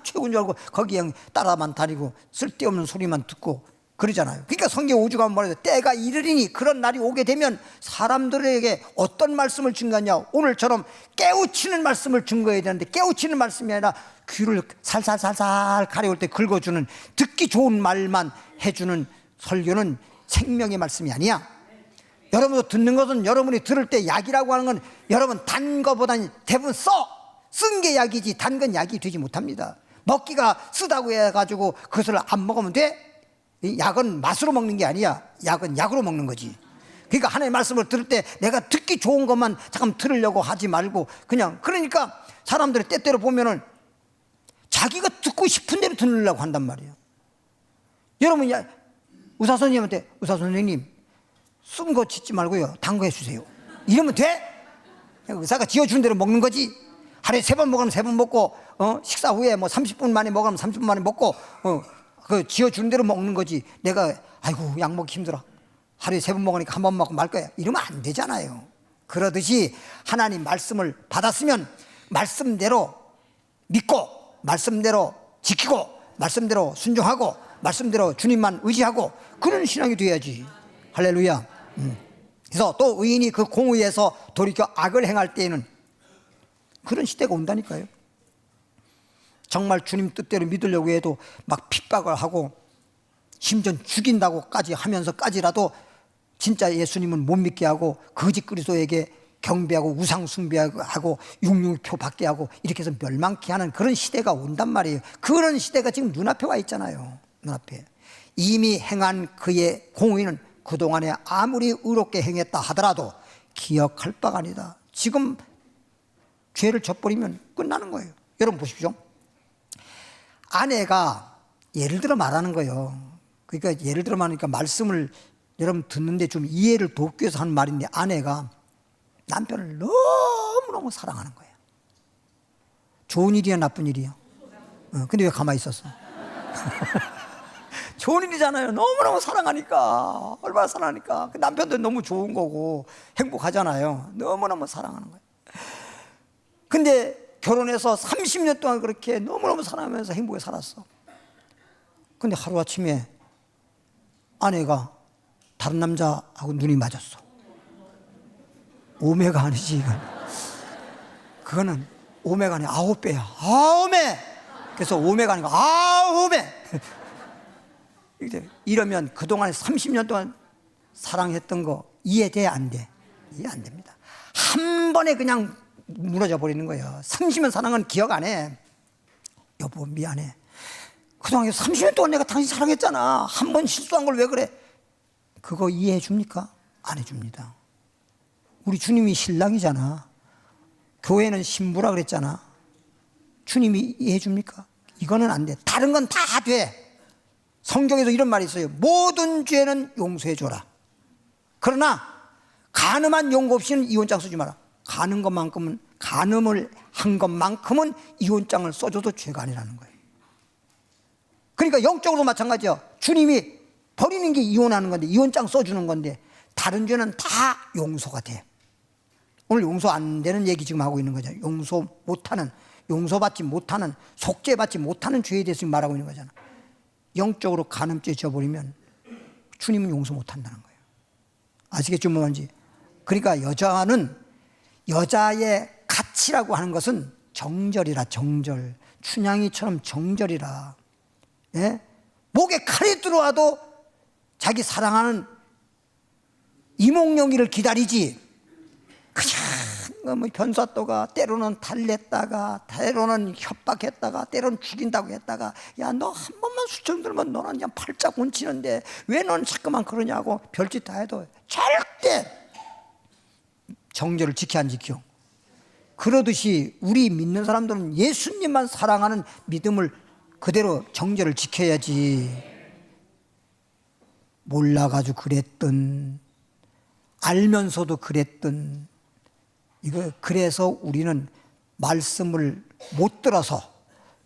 최고인 줄 알고 거기에 따라만 다니고 쓸데없는 소리만 듣고 그러잖아요. 그러니까 성경 오죽하면 말해요. 때가 이르리니, 그런 날이 오게 되면 사람들에게 어떤 말씀을 증거하냐, 오늘처럼 깨우치는 말씀을 증거해야 되는데, 깨우치는 말씀이 아니라 귀를 살살살살 가려울 때 긁어주는, 듣기 좋은 말만 해주는 설교는 생명의 말씀이 아니야. 여러분도 듣는 것은 여러분이 들을 때 약이라고 하는 건 여러분 단 거보다는 대부분 쓴 게 약이지 단 건 약이 되지 못합니다. 먹기가 쓰다고 해가지고 그것을 안 먹으면 돼? 약은 맛으로 먹는 게 아니야. 약은 약으로 먹는 거지. 그러니까 하나님의 말씀을 들을 때 내가 듣기 좋은 것만 잠깐 들으려고 하지 말고 그냥, 그러니까 사람들이 때때로 보면은 자기가 듣고 싶은 대로 들으려고 한단 말이에요. 여러분, 의사 선생님한테 의사 선생님 쓴 거 짓지 말고요 단 거 해주세요 이러면 돼? 의사가 지어준 대로 먹는 거지. 하루에 3번 먹으면 3번 먹고, 식사 후에 뭐 30분 만에 먹으면 30분 만에 먹고, 그 지어준 대로 먹는 거지. 내가 아이고 약 먹기 힘들어, 하루에 3번 먹으니까 한 번 먹고 말 거야, 이러면 안 되잖아요. 그러듯이 하나님 말씀을 받았으면 말씀대로 믿고, 말씀대로 지키고, 말씀대로 순종하고, 말씀대로 주님만 의지하고, 그런 신앙이 돼야지. 할렐루야. 그래서 또 의인이 그 공의에서 돌이켜 악을 행할 때에는 그런 시대가 온다니까요. 정말 주님 뜻대로 믿으려고 해도 막 핍박을 하고 심지어 죽인다고까지 하면서까지라도 진짜 예수님은 못 믿게 하고 거짓 그리스도에게 경배하고 우상 숭배하고 육류표 받게 하고 이렇게 해서 멸망케 하는 그런 시대가 온단 말이에요. 그런 시대가 지금 눈앞에 와 있잖아요. 눈앞에. 이미 행한 그의 공의는 그동안에 아무리 의롭게 행했다 하더라도 기억할 바가 아니다. 지금 죄를 져버리면 끝나는 거예요. 여러분 보십시오. 아내가 예를 들어 말하는 거예요. 그러니까 예를 들어 말하니까 말씀을 여러분 듣는데 좀 이해를 돕기 위해서 하는 말인데, 아내가 남편을 너무너무 사랑하는 거예요. 좋은 일이야 나쁜 일이야? 근데 왜 가만히 있었어? 좋은 일이잖아요. 너무너무 사랑하니까. 얼마나 사랑하니까. 남편도 너무 좋은 거고 행복하잖아요. 너무너무 사랑하는 거예요. 근데 결혼해서 30년 동안 그렇게 너무너무 사랑하면서 행복하게 살았어. 근데 하루아침에 아내가 다른 남자하고 눈이 맞았어. 오메가 아니지 이건. 그거는 오메가 아니야. 9배야. 아오메. 그래서 오메가 아니고 아오메. 이러면 그동안 30년 동안 사랑했던 거 이해돼 안 돼? 이해 안 됩니다. 한 번에 그냥 무너져 버리는 거예요. 30년 사랑은 기억 안 해. 여보 미안해. 그동안 30년 동안 내가 당신 사랑했잖아. 한 번 실수한 걸 왜 그래? 그거 이해해 줍니까? 안 해줍니다. 우리 주님이 신랑이잖아. 교회는 신부라 그랬잖아. 주님이 이해해 줍니까? 이거는 안 돼. 다른 건 다 돼. 성경에도 이런 말이 있어요. 모든 죄는 용서해 줘라. 그러나 간음한 용거 없이는 이혼장 쓰지 마라. 간음을 한 것만큼은 이혼장을 써줘도 죄가 아니라는 거예요. 그러니까 영적으로 마찬가지야. 주님이 버리는 게 이혼하는 건데, 이혼장 써주는 건데, 다른 죄는 다 용서가 돼. 오늘 용서 안 되는 얘기 지금 하고 있는 거죠. 용서받지 못하는, 속죄받지 못하는 죄에 대해서 지금 말하고 있는 거잖아. 영적으로 간음죄 져버리면 주님은 용서 못한다는 거예요. 아시겠죠 뭔지? 그러니까 여자의 가치라고 하는 것은 정절이라. 정절. 춘향이처럼 정절이라. 예? 목에 칼이 들어와도 자기 사랑하는 이몽룡이를 기다리지, 그냥 뭐 변사또가 때로는 달랬다가 때로는 협박했다가 때로는 죽인다고 했다가, 야 너 한 번만 수청 들면 너는 그냥 팔짝 운치는데 왜 너는 자꾸만 그러냐고 별짓 다 해도 절대 정절을 지켜 안 지켜. 그러듯이 우리 믿는 사람들은 예수님만 사랑하는 믿음을 그대로 정절을 지켜야지. 몰라가지고 그랬든 알면서도 그랬든, 이거 그래서 우리는 말씀을 못 들어서,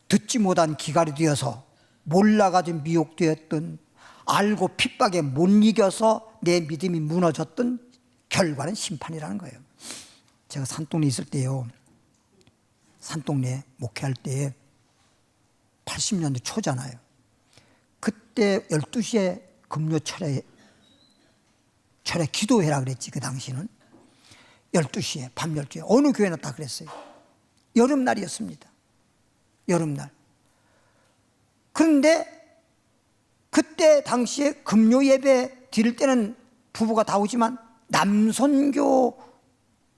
듣지 못한 기갈이 되어서, 몰라가지고 미혹되었든 알고 핍박에 못 이겨서 내 믿음이 무너졌던 결과는 심판이라는 거예요. 제가 산동네 있을 때요, 산동네 목회할 때 80년대 초잖아요. 그때 12시에 금요 철회 기도회라 그랬지. 그 당시는 12시에, 밤 12시에 어느 교회나 다 그랬어요. 여름날이었습니다. 여름날. 그런데 그때 당시에 금요 예배 드릴 때는 부부가 다 오지만 남선교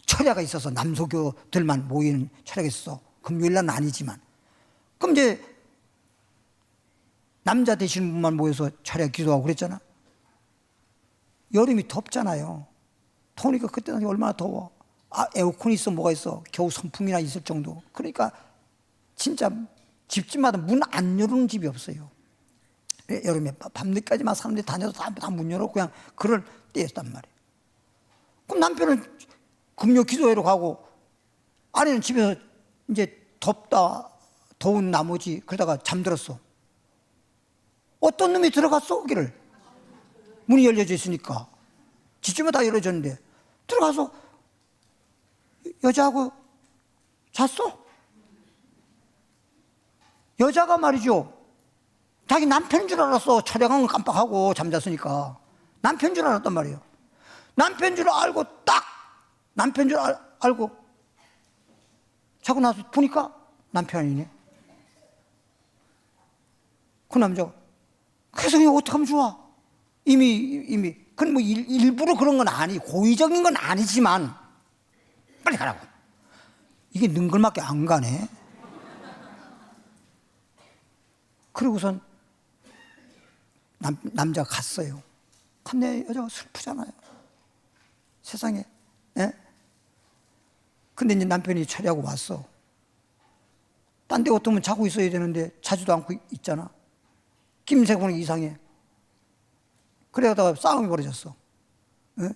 철야가 있어서 남소교들만 모이는 철야가 있어서 금요일날은 아니지만, 그럼 이제 남자 되시는 분만 모여서 철야 기도하고 그랬잖아. 여름이 덥잖아요. 더우니까 그때 당시 얼마나 더워. 에어컨이 있어 뭐가 있어. 겨우 선풍이나 있을 정도. 그러니까 진짜 집집마다 문 안 열는 집이 없어요. 여름에 밤늦게까지만 사람들이 다녀도 다 문 열어놓고 그냥 그럴 때였단 말이에요. 그럼 남편은 금요 기도회로 가고 아내는 집에서 이제 더운 나머지 그러다가 잠들었어. 어떤 놈이 들어갔어 거기를. 문이 열려져 있으니까 집집마다 다 열어졌는데 들어가서 여자하고 잤어. 여자가 말이죠, 자기 남편인 줄 알았어. 촬영한 건 깜빡하고 잠잤으니까 남편인 줄 알았단 말이에요. 남편인 줄 알고 딱 남편인 줄 알고 자고 나서 보니까 남편 아니네. 그 남자가, 그래서 이거 어떡하면 좋아. 이미 그건 뭐 일부러 그런 건 고의적인 건 아니지만 빨리 가라고. 이게 능글맞게 안 가네. 그러고선 남자가 갔어요. 근데 여자가 슬프잖아요, 세상에. 예? 근데 이제 남편이 처리하고 왔어. 딴 데 어떠면 자고 있어야 되는데 자지도 않고 있잖아. 김새 보니 이상해. 그러다가 싸움이 벌어졌어. 예?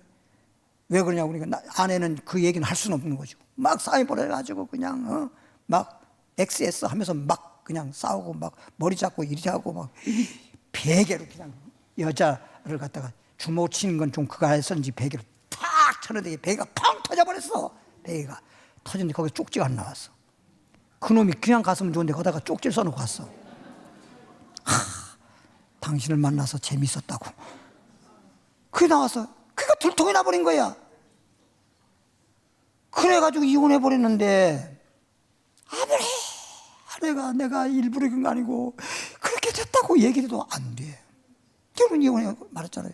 왜 그러냐고 그러니까 아내는 그 얘기는 할 수는 없는 거죠. 막 싸움이 벌어져가지고 그냥 막 XS 하면서 막 그냥 싸우고 막 머리 잡고 이리 하고 막 베개로 그냥 여자를 갖다가 주먹 치는 건 좀 그거 했었는지 베개로 탁 쳤는데 베개가 펑 터져버렸어. 베개가 터졌는데 거기 쪽지가 안 나왔어. 그놈이 그냥 갔으면 좋은데 거기다가 쪽지를 써놓고 갔어. 당신을 만나서 재밌었다고. 그게 나와서 그가 들통이 나버린 거야. 그래가지고 이혼해버렸는데, 아무리 내가 일부러 그런 거 아니고 그렇게 됐다고 얘기해도 안 돼. 결혼 이혼해 말했잖아요.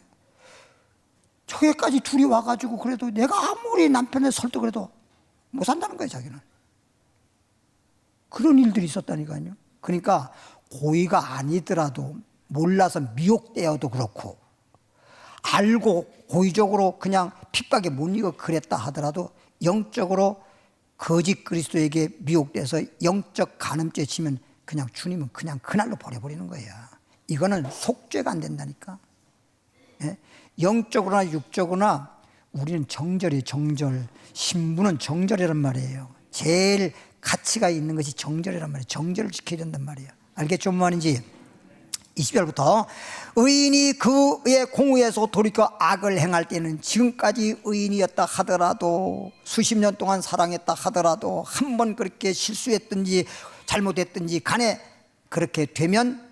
저기까지 둘이 와가지고 그래도 내가 아무리 남편을 설득을 해도 못 산다는 거예요, 자기는. 그런 일들이 있었다니까요. 그러니까 고의가 아니더라도 몰라서 미혹되어도 그렇고, 알고 고의적으로 그냥 핍박에 못 이겨 그랬다 하더라도 영적으로 거짓 그리스도에게 미혹돼서 영적 간음죄 치면 그냥 주님은 그냥 그날로 버려버리는 거야. 이거는 속죄가 안 된다니까. 예? 영적으로나 육적으로나 우리는 정절이에요. 정절. 신부는 정절이란 말이에요. 제일 가치가 있는 것이 정절이란 말이에요. 정절을 지켜야 된단 말이에요. 알겠죠? 무슨 말인지. 20절부터 의인이 그의 공의에서 돌이켜 악을 행할 때는 지금까지 의인이었다 하더라도, 수십 년 동안 사랑했다 하더라도 한 번 그렇게 실수했든지 잘못했든지 간에 그렇게 되면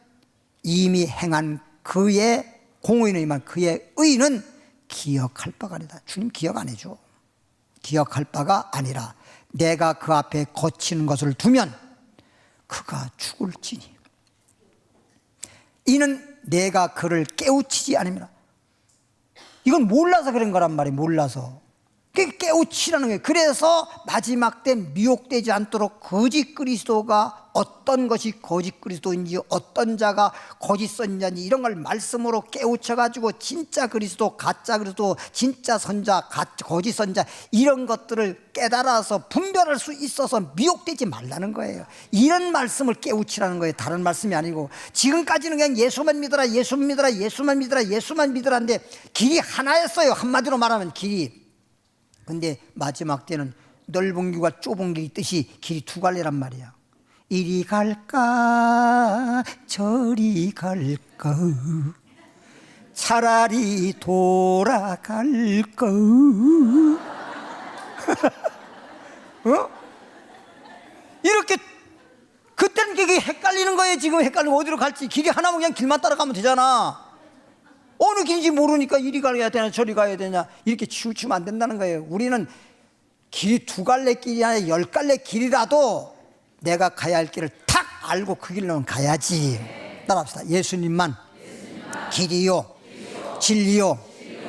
이미 행한 그의 공의는 그의 의는 기억할 바가 아니다. 주님 기억 안 해줘. 기억할 바가 아니라 내가 그 앞에 거치는 것을 두면 그가 죽을지니 이는 내가 그를 깨우치지 않으면. 이건 몰라서 그런 거란 말이에요. 몰라서. 깨우치라는 거예요. 그래서 마지막 때 미혹되지 않도록 거짓 그리스도가 어떤 것이 거짓 그리스도인지 어떤 자가 거짓 선자인지 이런 걸 말씀으로 깨우쳐가지고 진짜 그리스도 가짜 그리스도 진짜 선자 거짓 선자 이런 것들을 깨달아서 분별할 수 있어서 미혹되지 말라는 거예요. 이런 말씀을 깨우치라는 거예요. 다른 말씀이 아니고. 지금까지는 그냥 예수만 믿어라 예수만 믿어라 예수만 믿어라 예수만 믿으라는데 길이 하나였어요. 한마디로 말하면 길이. 근데 마지막 때는 넓은 길과 좁은 길 있듯이 길이 두 갈래란 말이야. 이리 갈까 저리 갈까 차라리 돌아갈까 이렇게 그때는 그게 헷갈리는 거예요. 지금 헷갈리면 어디로 갈지. 길이 하나면 그냥 길만 따라가면 되잖아. 어느 길인지 모르니까 이리 가야 되나 저리 가야 되냐 이렇게 치우치면 안 된다는 거예요. 우리는 길이 두 갈래 길이 아니라 10갈래 길이라도 내가 가야 할 길을 탁 알고 그 길로는 가야지. 따라합시다. 예수님만 길이요 진리요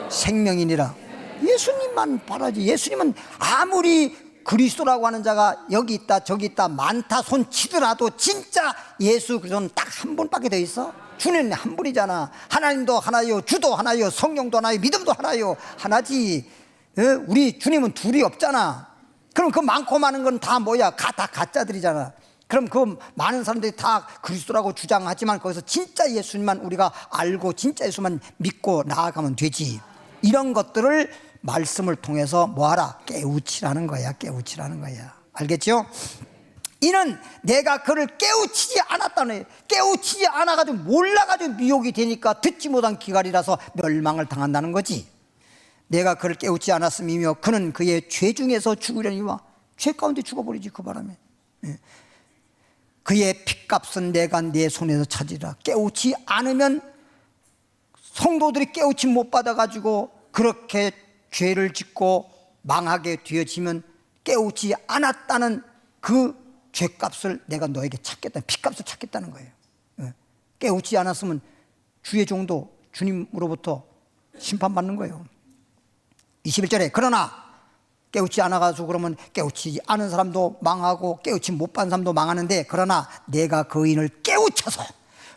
생명이니라. 예수님만 바라지. 예수님은 아무리 그리스도라고 하는 자가 여기 있다 저기 있다 많다 손 치더라도 진짜 예수 그리스도는 딱 한 분밖에 더 있어. 주는 한 분이잖아. 하나님도 하나요 주도 하나요 성령도 하나요 믿음도 하나요 하나지. 우리 주님은 둘이 없잖아. 그럼 그 많고 많은 건 다 뭐야? 다 가짜들이잖아. 그럼 그 많은 사람들이 다 그리스도라고 주장하지만 거기서 진짜 예수님만 우리가 알고 진짜 예수만 믿고 나아가면 되지. 이런 것들을 말씀을 통해서 뭐하라? 깨우치라는 거야. 깨우치라는 거야. 알겠죠? 이는 내가 그를 깨우치지 않았다는 거예요. 깨우치지 않아가지고 몰라가지고 미혹이 되니까 듣지 못한 기갈이라서 멸망을 당한다는 거지. 내가 그를 깨우치 않았음이며 그는 그의 죄 중에서 죽으려니와 죄 가운데 죽어버리지 그 바람에. 그의 핏값은 내가 내 손에서 찾으리라. 깨우치 않으면 성도들이 깨우치 못 받아가지고 그렇게 죄를 짓고 망하게 되어지면 깨우치 않았다는 그 죄값을 내가 너에게 찾겠다. 핏값을 찾겠다는 거예요. 깨우치 않았으면 주의 종도 주님으로부터 심판받는 거예요. 21절에 그러나 깨우치 않아가지고 그러면 깨우치지 않은 사람도 망하고 깨우치 못 받은 사람도 망하는데 그러나 내가 그 인을 깨우쳐서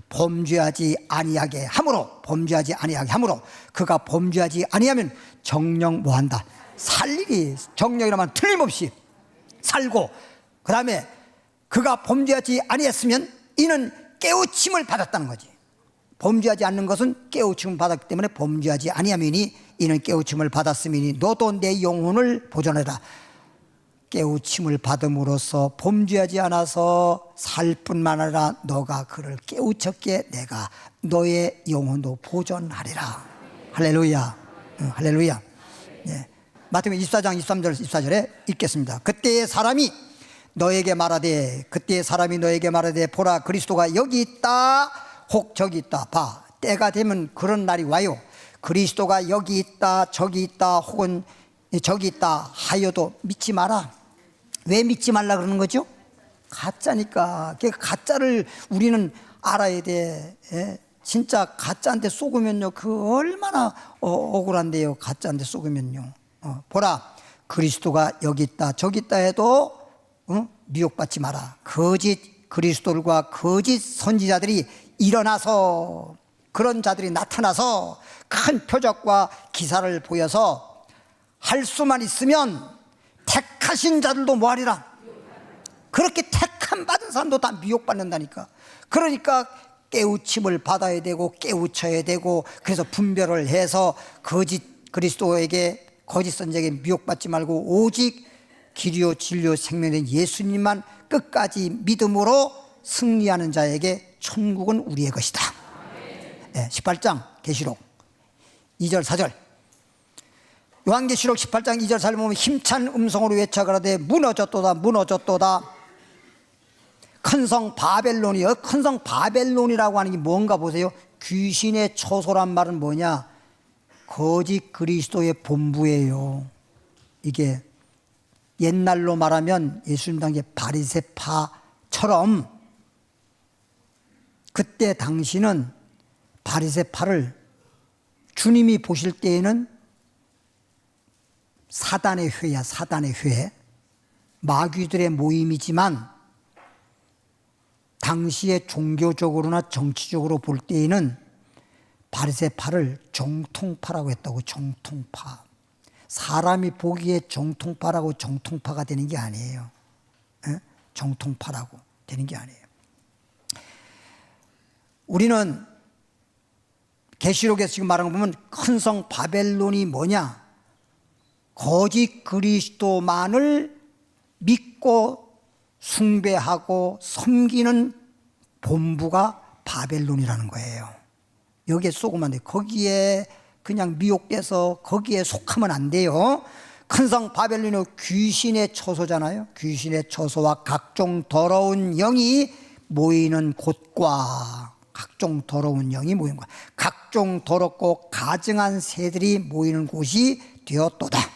범죄하지 아니하게 함으로 범죄하지 아니하게 함으로 그가 범죄하지 아니하면 정령 뭐한다? 살 일이 정령이라면 틀림없이 살고 그 다음에 그가 범죄하지 아니했으면 이는 깨우침을 받았다는 거지. 범죄하지 않는 것은 깨우침을 받았기 때문에 범죄하지 아니하면이 이는 깨우침을 받았으니 너도 내 영혼을 보존하라. 깨우침을 받음으로써 범죄하지 않아서 살 뿐만 아니라 너가 그를 깨우쳤기에 내가 너의 영혼도 보존하리라. 할렐루야. 할렐루야. 네. 마태복음 24장 23절 24절에 읽겠습니다. 그때의 사람이 너에게 말하되 보라 그리스도가 여기 있다 혹 저기 있다. 봐 때가 되면 그런 날이 와요. 그리스도가 여기 있다 저기 있다 혹은 저기 있다 하여도 믿지 마라. 왜 믿지 말라 그러는 거죠? 가짜니까. 가짜를 우리는 알아야 돼. 진짜 가짜한테 속으면요 그 얼마나 억울한데요. 가짜한테 속으면요. 보라 그리스도가 여기 있다 저기 있다 해도 미혹받지 마라. 거짓 그리스도들과 거짓 선지자들이 일어나서 그런 자들이 나타나서 큰 표적과 기사를 보여서 할 수만 있으면 택하신 자들도 뭐하리라. 그렇게 택함 받은 사람도 다 미혹받는다니까. 그러니까 깨우침을 받아야 되고 깨우쳐야 되고 그래서 분별을 해서 거짓 그리스도에게 거짓 선지자에게 미혹받지 말고 오직 길이요 진리요 생명인 예수님만 끝까지 믿음으로 승리하는 자에게 천국은 우리의 것이다. 18장 계시록 2절 4절 요한계시록 18장 2절 4절 보면 힘찬 음성으로 외쳐가라되 무너졌도다 무너졌도다. 큰 성 바벨론이요. 큰 성 바벨론이라고 하는 게 뭔가 보세요. 귀신의 처소란 말은 뭐냐? 거짓 그리스도의 본부예요. 이게 옛날로 말하면 예수님 당시에 바리새파처럼, 그때 당시는 바리새파를 주님이 보실 때에는 사단의 회야, 사단의 회. 마귀들의 모임이지만 당시에 종교적으로나 정치적으로 볼 때에는 바리새파를 정통파라고 했다고. 정통파. 사람이 보기에 정통파라고 정통파가 되는 게 아니에요. 에? 정통파라고 되는 게 아니에요. 우리는 계시록에서 지금 말하는 거 보면 큰 성 바벨론이 뭐냐? 거짓 그리스도만을 믿고 숭배하고 섬기는 본부가 바벨론이라는 거예요. 여기에 쏘고만 돼. 거기에 그냥 미혹돼서 거기에 속하면 안 돼요. 큰 성 바벨론은 귀신의 처소잖아요. 귀신의 처소와 각종 더러운 영이 모이는 곳과, 각종 더러운 영이 모이는 곳, 각종 더럽고 가증한 새들이 모이는 곳이 되었도다.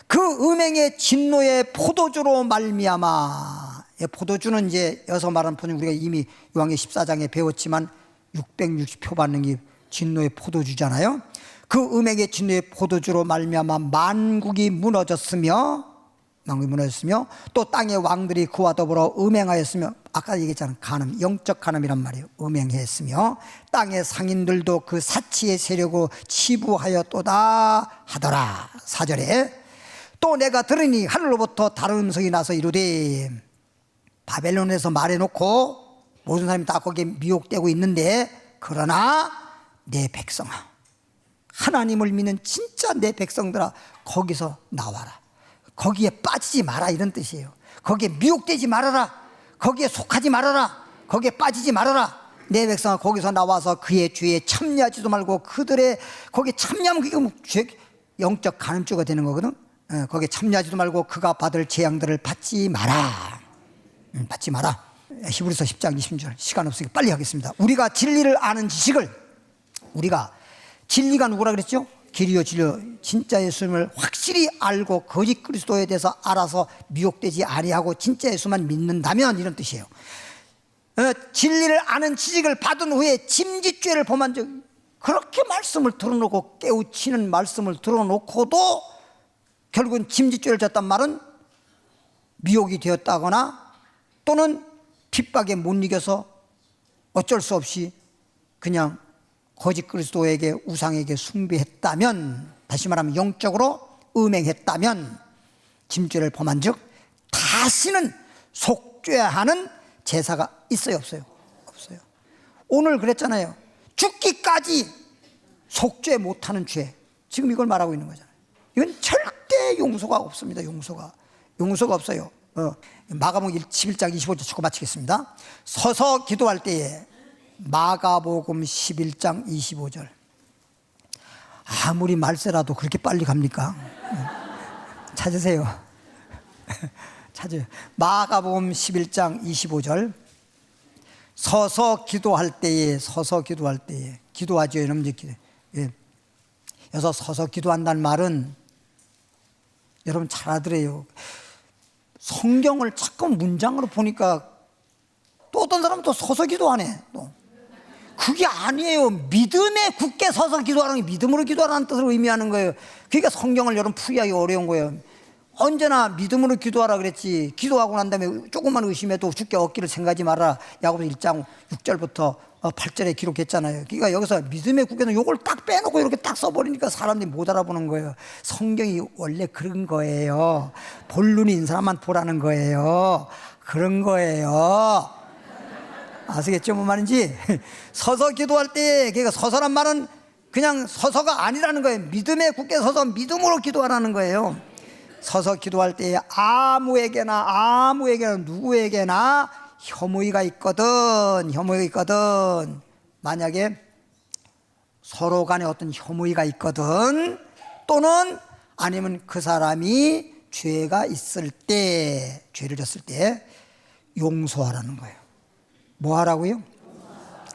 그 음행의 진노의 포도주로 말미암아, 포도주는 이제 여기서 말하는 포도주, 우리가 이미 요한계시록 14장에 배웠지만 660표 받는 게 진노의 포도주잖아요. 그 음행의 진노의 포도주로 말미암아 만국이 무너졌으며 또 땅의 왕들이 그와 더불어 음행하였으며, 아까 얘기했잖아요. 간음, 영적 간음이란 말이에요. 음행했으며 땅의 상인들도 그 사치의 세력으로 치부하였도다 하더라. 4절에 또 내가 들으니 하늘로부터 다른 음성이 나서 이르되, 바벨론에서 말해놓고 모든 사람이 다 거기에 미혹되고 있는데, 그러나 내 백성아, 하나님을 믿는 진짜 내 백성들아, 거기서 나와라. 거기에 빠지지 마라, 이런 뜻이에요. 거기에 미혹되지 말아라. 거기에 속하지 말아라. 거기에 빠지지 말아라. 내 백성아, 거기서 나와서 그의 죄에 참여하지도 말고, 그들의 거기에 참여하면 그게 영적 간음죄가 되는 거거든. 거기에 참여하지도 말고 그가 받을 재앙들을 받지 마라. 받지 마라. 히브리서 10장 20절. 시간 없으니까 빨리 하겠습니다. 우리가 진리를 아는 지식을, 우리가 진리가 누구라 그랬죠? 길이요 진리요 진짜 예수님을 확실히 알고 거짓 그리스도에 대해서 알아서 미혹되지 아니하고 진짜 예수만 믿는다면, 이런 뜻이에요. 진리를 아는 지식을 받은 후에 짐짓죄를 범한 적, 그렇게 말씀을 들어놓고 깨우치는 말씀을 들어놓고도 결국은 짐짓죄를 졌단 말은 미혹이 되었다거나 또는 핍박에 못 이겨서 어쩔 수 없이 그냥 거짓 그리스도에게, 우상에게 숭배했다면, 다시 말하면 영적으로 음행했다면, 짐죄를 범한 즉 다시는 속죄하는 제사가 있어요, 없어요? 없어요. 오늘 그랬잖아요. 죽기까지 속죄 못하는 죄, 지금 이걸 말하고 있는 거잖아요. 이건 절대 용서가 없습니다. 용서가 없어요. 마가복음 11장 25절 듣고 마치겠습니다. 서서 기도할 때에, 마가복음 11장 25절. 아무리 말세라도 그렇게 빨리 갑니까? 찾으세요. 찾아요. 마가복음 11장 25절. 서서 기도할 때에, 기도하죠, 여러분. 여기서 서서 기도한다는 말은 여러분 잘 알아들어요. 성경을 자꾸 문장으로 보니까 또 어떤 사람은 또 서서 기도하네. 또 그게 아니에요. 믿음에 굳게 서서 기도하는 게 믿음으로 기도하라는 뜻을 의미하는 거예요. 그러니까 성경을 여러분 풀이하기 어려운 거예요. 언제나 믿음으로 기도하라 그랬지. 기도하고 난 다음에 조금만 의심해도 주께 얻기를 생각하지 마라. 야고보서 1장 6절부터 8절에 기록했잖아요. 그러니까 여기서 믿음에 굳게는 요걸 딱 빼놓고 이렇게 딱 써버리니까 사람들이 못 알아보는 거예요. 성경이 원래 그런 거예요. 볼 눈이 있는 사람만 보라는 거예요. 그런 거예요. 아시겠죠, 뭔 말인지? 서서 기도할 때, 그러니까 서서란 말은 그냥 서서가 아니라는 거예요. 믿음에 굳게 서서 믿음으로 기도하라는 거예요. 서서 기도할 때 아무에게나 누구에게나 혐의가 있거든. 만약에 서로 간에 어떤 혐의가 있거든, 또는 아니면 그 사람이 죄가 있을 때, 죄를 졌을 때 용서하라는 거예요. 뭐 하라고요?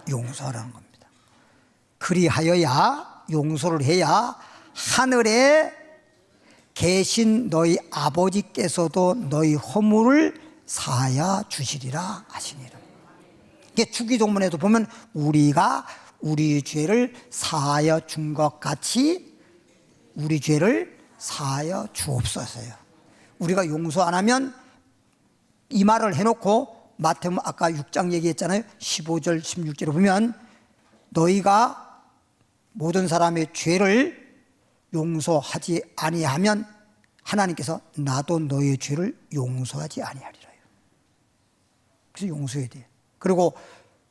용서하라는 겁니다. 그리하여야 용서를 해야 하늘에 계신 너희 아버지께서도 너희 허물을 사하여 주시리라 하시니라. 이게 주기도문에도 보면 우리가 우리 죄를 사하여 준 것 같이 우리 죄를 사하여 주옵소서요. 우리가 용서 안 하면 이 말을 해놓고 마태복음 아까 6장 얘기했잖아요. 15절 16절에 보면 너희가 모든 사람의 죄를 용서하지 아니하면 하나님께서 나도 너희의 죄를 용서하지 아니하리라요. 그래서 용서해야 돼요. 그리고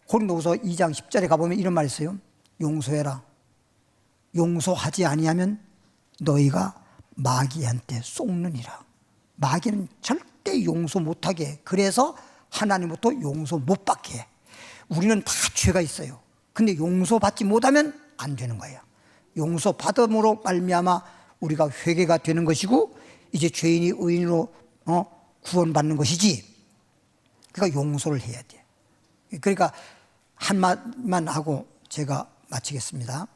고린도후서 2장 10절에 가보면 이런 말이 있어요. 용서해라. 용서하지 아니하면 너희가 마귀한테 속느니라. 마귀는 절대 용서 못하게 해. 그래서 하나님부터 용서 못 받게 해. 우리는 다 죄가 있어요. 근데 용서받지 못하면 안 되는 거예요. 용서받음으로 말미암아 우리가 회개가 되는 것이고 이제 죄인이 의인으로 구원받는 것이지. 그러니까 용서를 해야 돼. 그러니까 한마디만 하고 제가 마치겠습니다.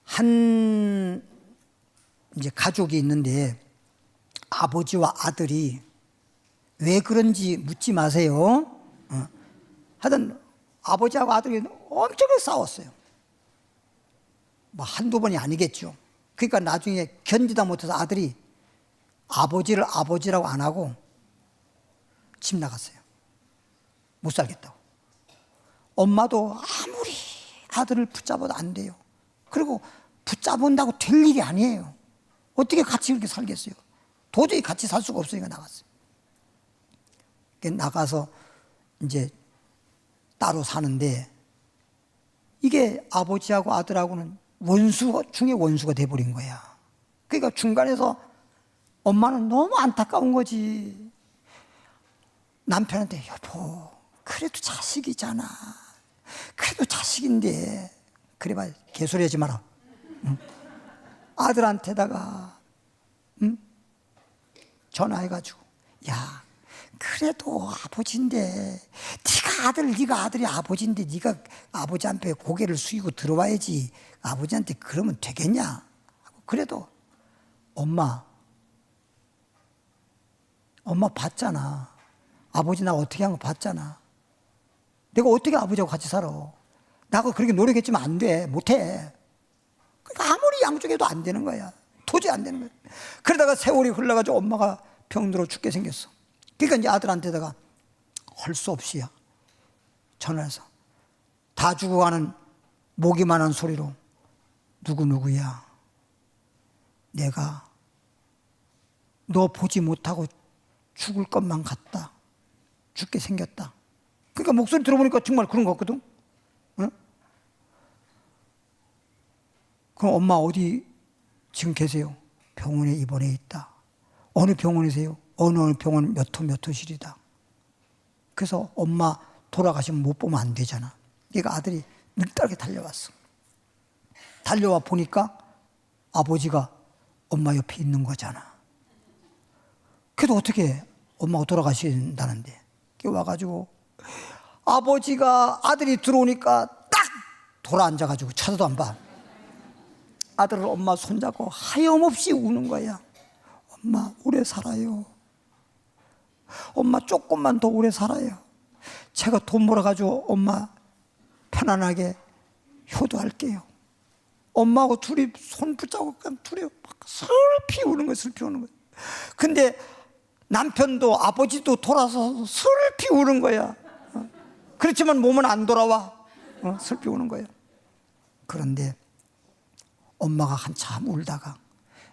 한 이제 가족이 있는데 아버지와 아들이 왜 그런지 묻지 마세요. 하여튼 아버지하고 아들이 엄청나게 싸웠어요. 뭐 한두 번이 아니겠죠. 그러니까 나중에 견디다 못해서 아들이 아버지를 아버지라고 안 하고 집 나갔어요. 못 살겠다고. 엄마도 아무리 아들을 붙잡아도 안 돼요. 그리고 붙잡은다고 될 일이 아니에요. 어떻게 같이 그렇게 살겠어요? 도저히 같이 살 수가 없으니까 나갔어요. 나가서 이제 따로 사는데 이게 아버지하고 아들하고는 원수 중에 원수가 돼버린 거야. 그러니까 중간에서 엄마는 너무 안타까운 거지. 남편한테 여보 그래도 자식이잖아. 그래도 자식인데 그래봐 개소리 하지 마라. 응? 아들한테다가 전화해가지고 야 그래도 아버지인데 네가 아들이 아버지인데 네가 아버지 앞에 고개를 숙이고 들어와야지 아버지한테 그러면 되겠냐. 그래도 엄마 봤잖아. 아버지 나 어떻게 한 거 봤잖아. 내가 어떻게 아버지하고 같이 살아. 나하고 그렇게 노력했지만 안 돼. 못해. 그러니까 아무리 양쪽에도 안 되는 거야. 도저히 안 되는 거야. 그러다가 세월이 흘러가지고 엄마가 병들어 죽게 생겼어. 그러니까 이제 아들한테다가 할 수 없이 전화해서 다 죽어가는 모기만한 소리로 누구야 내가 너 보지 못하고 죽을 것만 같다. 죽게 생겼다. 그러니까 목소리 들어보니까 정말 그런 것 같거든. 응? 그럼 엄마 어디 지금 계세요? 병원에 입원해 있다. 어느 병원이세요? 어느 병원 몇 호실이다. 그래서 엄마 돌아가시면 못 보면 안 되잖아. 그러니까 아들이 늑다하게 달려왔어. 달려와 보니까 아버지가 엄마 옆에 있는 거잖아. 그래도 어떻게 엄마가 돌아가신다는데. 와가지고 아버지가 아들이 들어오니까 딱 돌아앉아가지고 쳐다도 안 봐. 아들을 엄마 손잡고 하염없이 우는 거야. 엄마 오래 살아요. 엄마 조금만 더 오래 살아요. 제가 돈 벌어가지고 엄마 편안하게 효도할게요. 엄마하고 둘이 손 붙잡고 둘이 막 슬피 우는 거예요. 슬피 우는 거예요. 근데 남편도 아버지도 돌아서서 슬피 우는 거야. 그렇지만 몸은 안 돌아와. 슬피 우는 거야. 그런데 엄마가 한참 울다가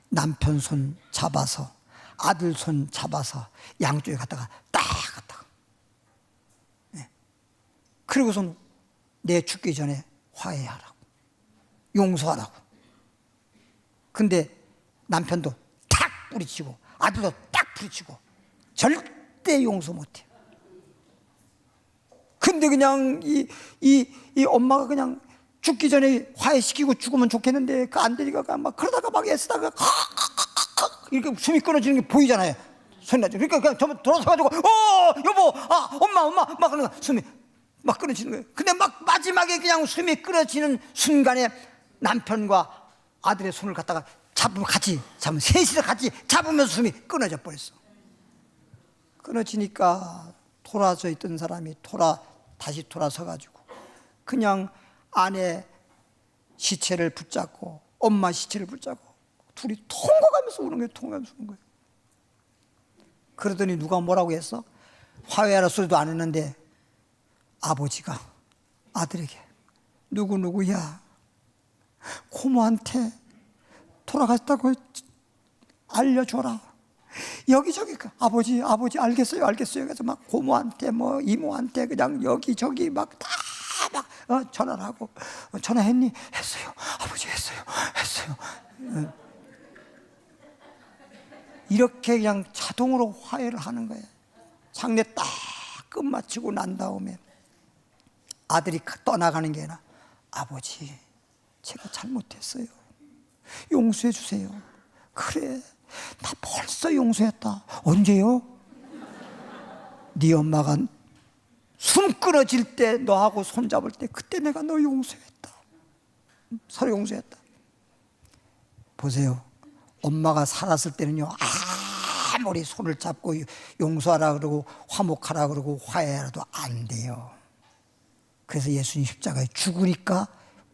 남편 손 잡아서 아들 손 잡아서 양쪽에 갔다가 딱 갔다가 그리고선 내 죽기 전에 화해하라고 용서하라고. 근데 남편도 탁 뿌리치고 아들도 딱 뿌리치고 절대 용서 못해. 근데 그냥 이 엄마가 그냥 죽기 전에 화해시키고 죽으면 좋겠는데 그 안 되니까 막 그러다가 막 애쓰다가 이렇게 숨이 끊어지는 게 보이잖아요. 소리 나죠. 그러니까 그냥 저 돌아서가지고 여보 엄마 막 그러는 숨이 막 끊어지는 거예요. 근데 막 마지막에 그냥 숨이 끊어지는 순간에 남편과 아들의 손을 갖다가 잡으면 셋이서 같이 잡으면서 숨이 끊어져 버렸어. 끊어지니까 돌아서 있던 사람이 다시 돌아서가지고 그냥 아내 시체를 붙잡고 엄마 시체를 붙잡고 둘이 통과가면서 우는 거예요. 통과가면서 우는 거예요. 그러더니 누가 뭐라고 했어? 화해하라 소리도 안 했는데 아버지가 아들에게 누구야 고모한테 돌아갔다고 알려줘라. 여기저기 아버지 알겠어요 그래서 막 고모한테 뭐 이모한테 그냥 여기저기 막 다 막 전화를 하고 전화했니? 했어요. 아버지 했어요. 이렇게 그냥 자동으로 화해를 하는 거예요. 장례 딱 끝마치고 난 다음에 아들이 떠나가는 게 아니라 아버지 제가 잘못했어요. 용서해 주세요. 그래 나 벌써 용서했다. 언제요? 네 엄마가 숨 끊어질 때 너하고 손잡을 때 그때 내가 너 용서했다. 서로 용서했다. 보세요. 엄마가 살았을 때는요 아무리 손을 잡고 용서하라 그러고 화목하라 그러고 화해하라도 안 돼요. 그래서 예수님 십자가에 죽으니까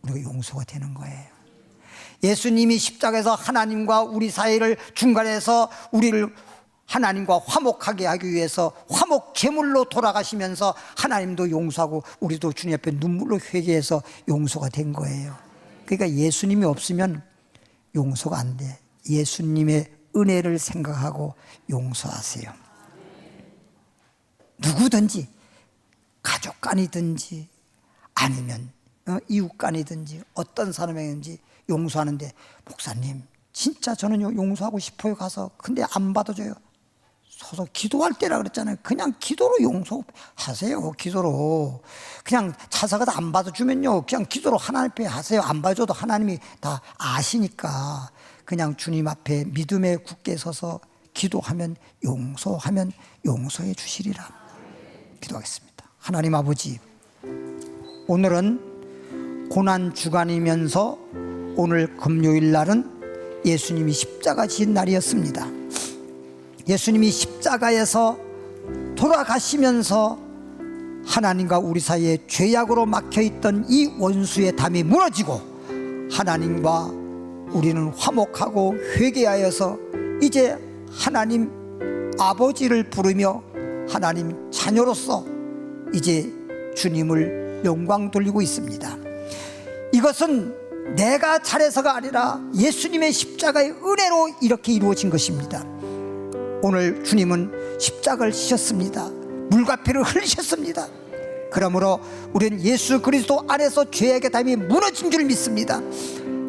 우리가 용서가 되는 거예요. 예수님이 십자가에서 하나님과 우리 사이를 중간에서 우리를 하나님과 화목하게 하기 위해서 화목 제물로 돌아가시면서 하나님도 용서하고 우리도 주님 앞에 눈물로 회개해서 용서가 된 거예요. 그러니까 예수님이 없으면 용서가 안 돼. 예수님의 은혜를 생각하고 용서하세요. 누구든지 가족 간이든지 아니면 이웃 간이든지 어떤 사람에게든지 용서하는데 목사님 진짜 저는 용서하고 싶어요 가서 근데 안 받아줘요. 서서 기도할 때라 그랬잖아요. 그냥 기도로 용서하세요. 기도로 그냥 자사가 안 받아주면요 그냥 기도로 하나님 앞에 하세요. 안 받아줘도 하나님이 다 아시니까 그냥 주님 앞에 믿음에 굳게 서서 기도하면 용서하면 용서해 주시리라. 기도하겠습니다. 하나님 아버지, 오늘은 고난 주간이면서 오늘 금요일 날은 예수님이 십자가 지신 날이었습니다. 예수님이 십자가에서 돌아가시면서 하나님과 우리 사이에 죄악으로 막혀있던 이 원수의 담이 무너지고 하나님과 우리는 화목하고 회개하여서 이제 하나님 아버지를 부르며 하나님 자녀로서 이제 주님을 영광 돌리고 있습니다. 이것은 내가 잘해서가 아니라 예수님의 십자가의 은혜로 이렇게 이루어진 것입니다. 오늘 주님은 십자가를 지셨습니다. 물과 피를 흘리셨습니다. 그러므로 우리는 예수 그리스도 안에서 죄악의 담이 무너진 줄 믿습니다.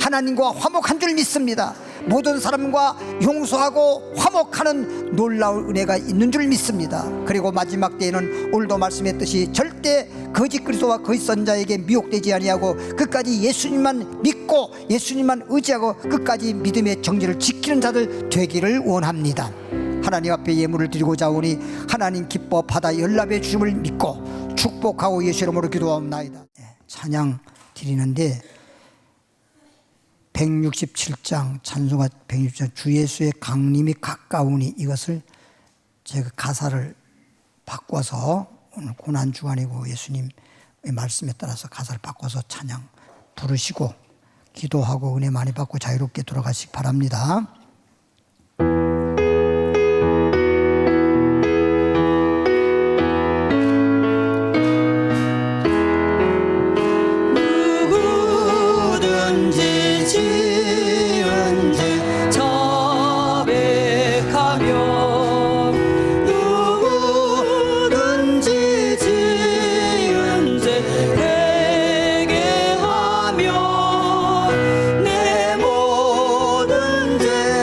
하나님과 화목한 줄 믿습니다. 모든 사람과 용서하고 화목하는 놀라운 은혜가 있는 줄 믿습니다. 그리고 마지막 때에는 오늘도 말씀했듯이 절대 거짓 그리스도와 거짓 선자에게 미혹되지 아니하고 끝까지 예수님만 믿고 예수님만 의지하고 끝까지 믿음의 정죄를 지키는 자들 되기를 원합니다. 하나님 앞에 예물을 드리고자 하오니 하나님 기뻐 받아 연락해 주심을 믿고 축복하고 예수 이름으로 기도하옵나이다. 찬양 드리는데 167장 찬송가 167장 주 예수의 강림이 가까우니 이것을 제가 가사를 바꿔서 오늘 고난주간이고 예수님의 말씀에 따라서 가사를 바꿔서 찬양 부르시고 기도하고 은혜 많이 받고 자유롭게 돌아가시기 바랍니다. 내 모든 죄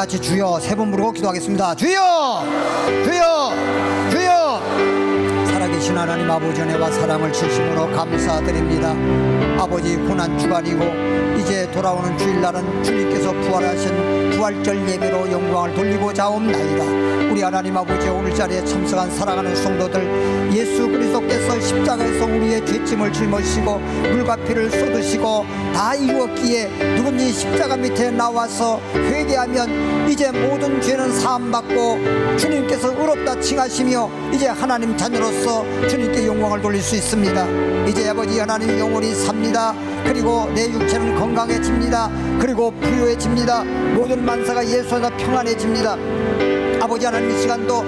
같이 주여 세 번 부르고 기도하겠습니다. 주여, 주여, 주여. 살아계신 하나님 아버지 은혜와 사랑을 진심으로 감사드립니다. 아버지 고난 주간이고 이제 돌아오는 주일날은 주님께서 부활하신 부활절 예배로 영광을 돌리고자 옵나이다. 우리 하나님 아버지 오늘 자리에 참석한 사랑하는 성도들, 예수 그리스도께서 십자가에서 우리의 죄짐을 짊어지시고 물과 피를 쏟으시고 다 이루었기에 누구든지 십자가 밑에 나와서 회개하면 이제 모든 죄는 사함받고 주님께서 의롭다 칭하시며 이제 하나님 자녀로서 주님께 영광을 돌릴 수 있습니다. 이제 아버지 하나님 영혼이 삽니다. 그리고 내 육체는 건강해집니다. 그리고 부유해집니다. 모든 만사가 예수 안에서 평안해집니다. 아버지 하나님 이 시간도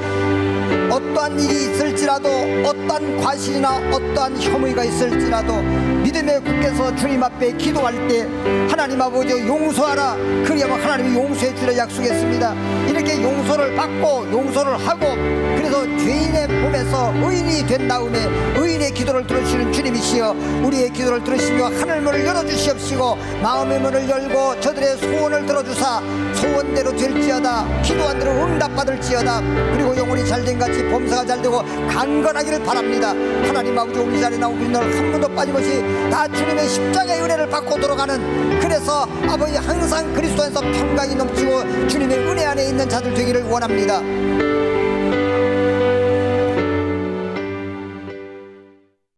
어떠한 일이 있을지라도, 어떠한 과실이나 어떠한 혐의가 있을지라도 믿음의 굳게서 주님 앞에 기도할 때 하나님 아버지 용서하라, 그리하면 하나님이 용서해 주려 약속했습니다. 이렇게 용서를 받고 용서를 하고 그래서 죄인의 몸에서 의인이 된 다음에 의인의 기도를 들으시는 주님이시여 우리의 기도를 들으시며 하늘문을 열어주시옵시고 마음의 문을 열고 저들의 소원을 들어주사 소원대로 될지어다, 기도한 대로 응답받을지어다. 그리고 영혼이 잘된 같이 범사가 잘되고 강건하기를 바랍니다. 하나님 아버지 우리 자리에 나온 우리들 한 번도 빠짐없이 다 주님의 십자가의 은혜를 받고 돌아가는, 그래서 아버지 항상 그리스도 안에서 평강이 넘치고 주님의 은혜 안에 있는 자들 되기를 원합니다.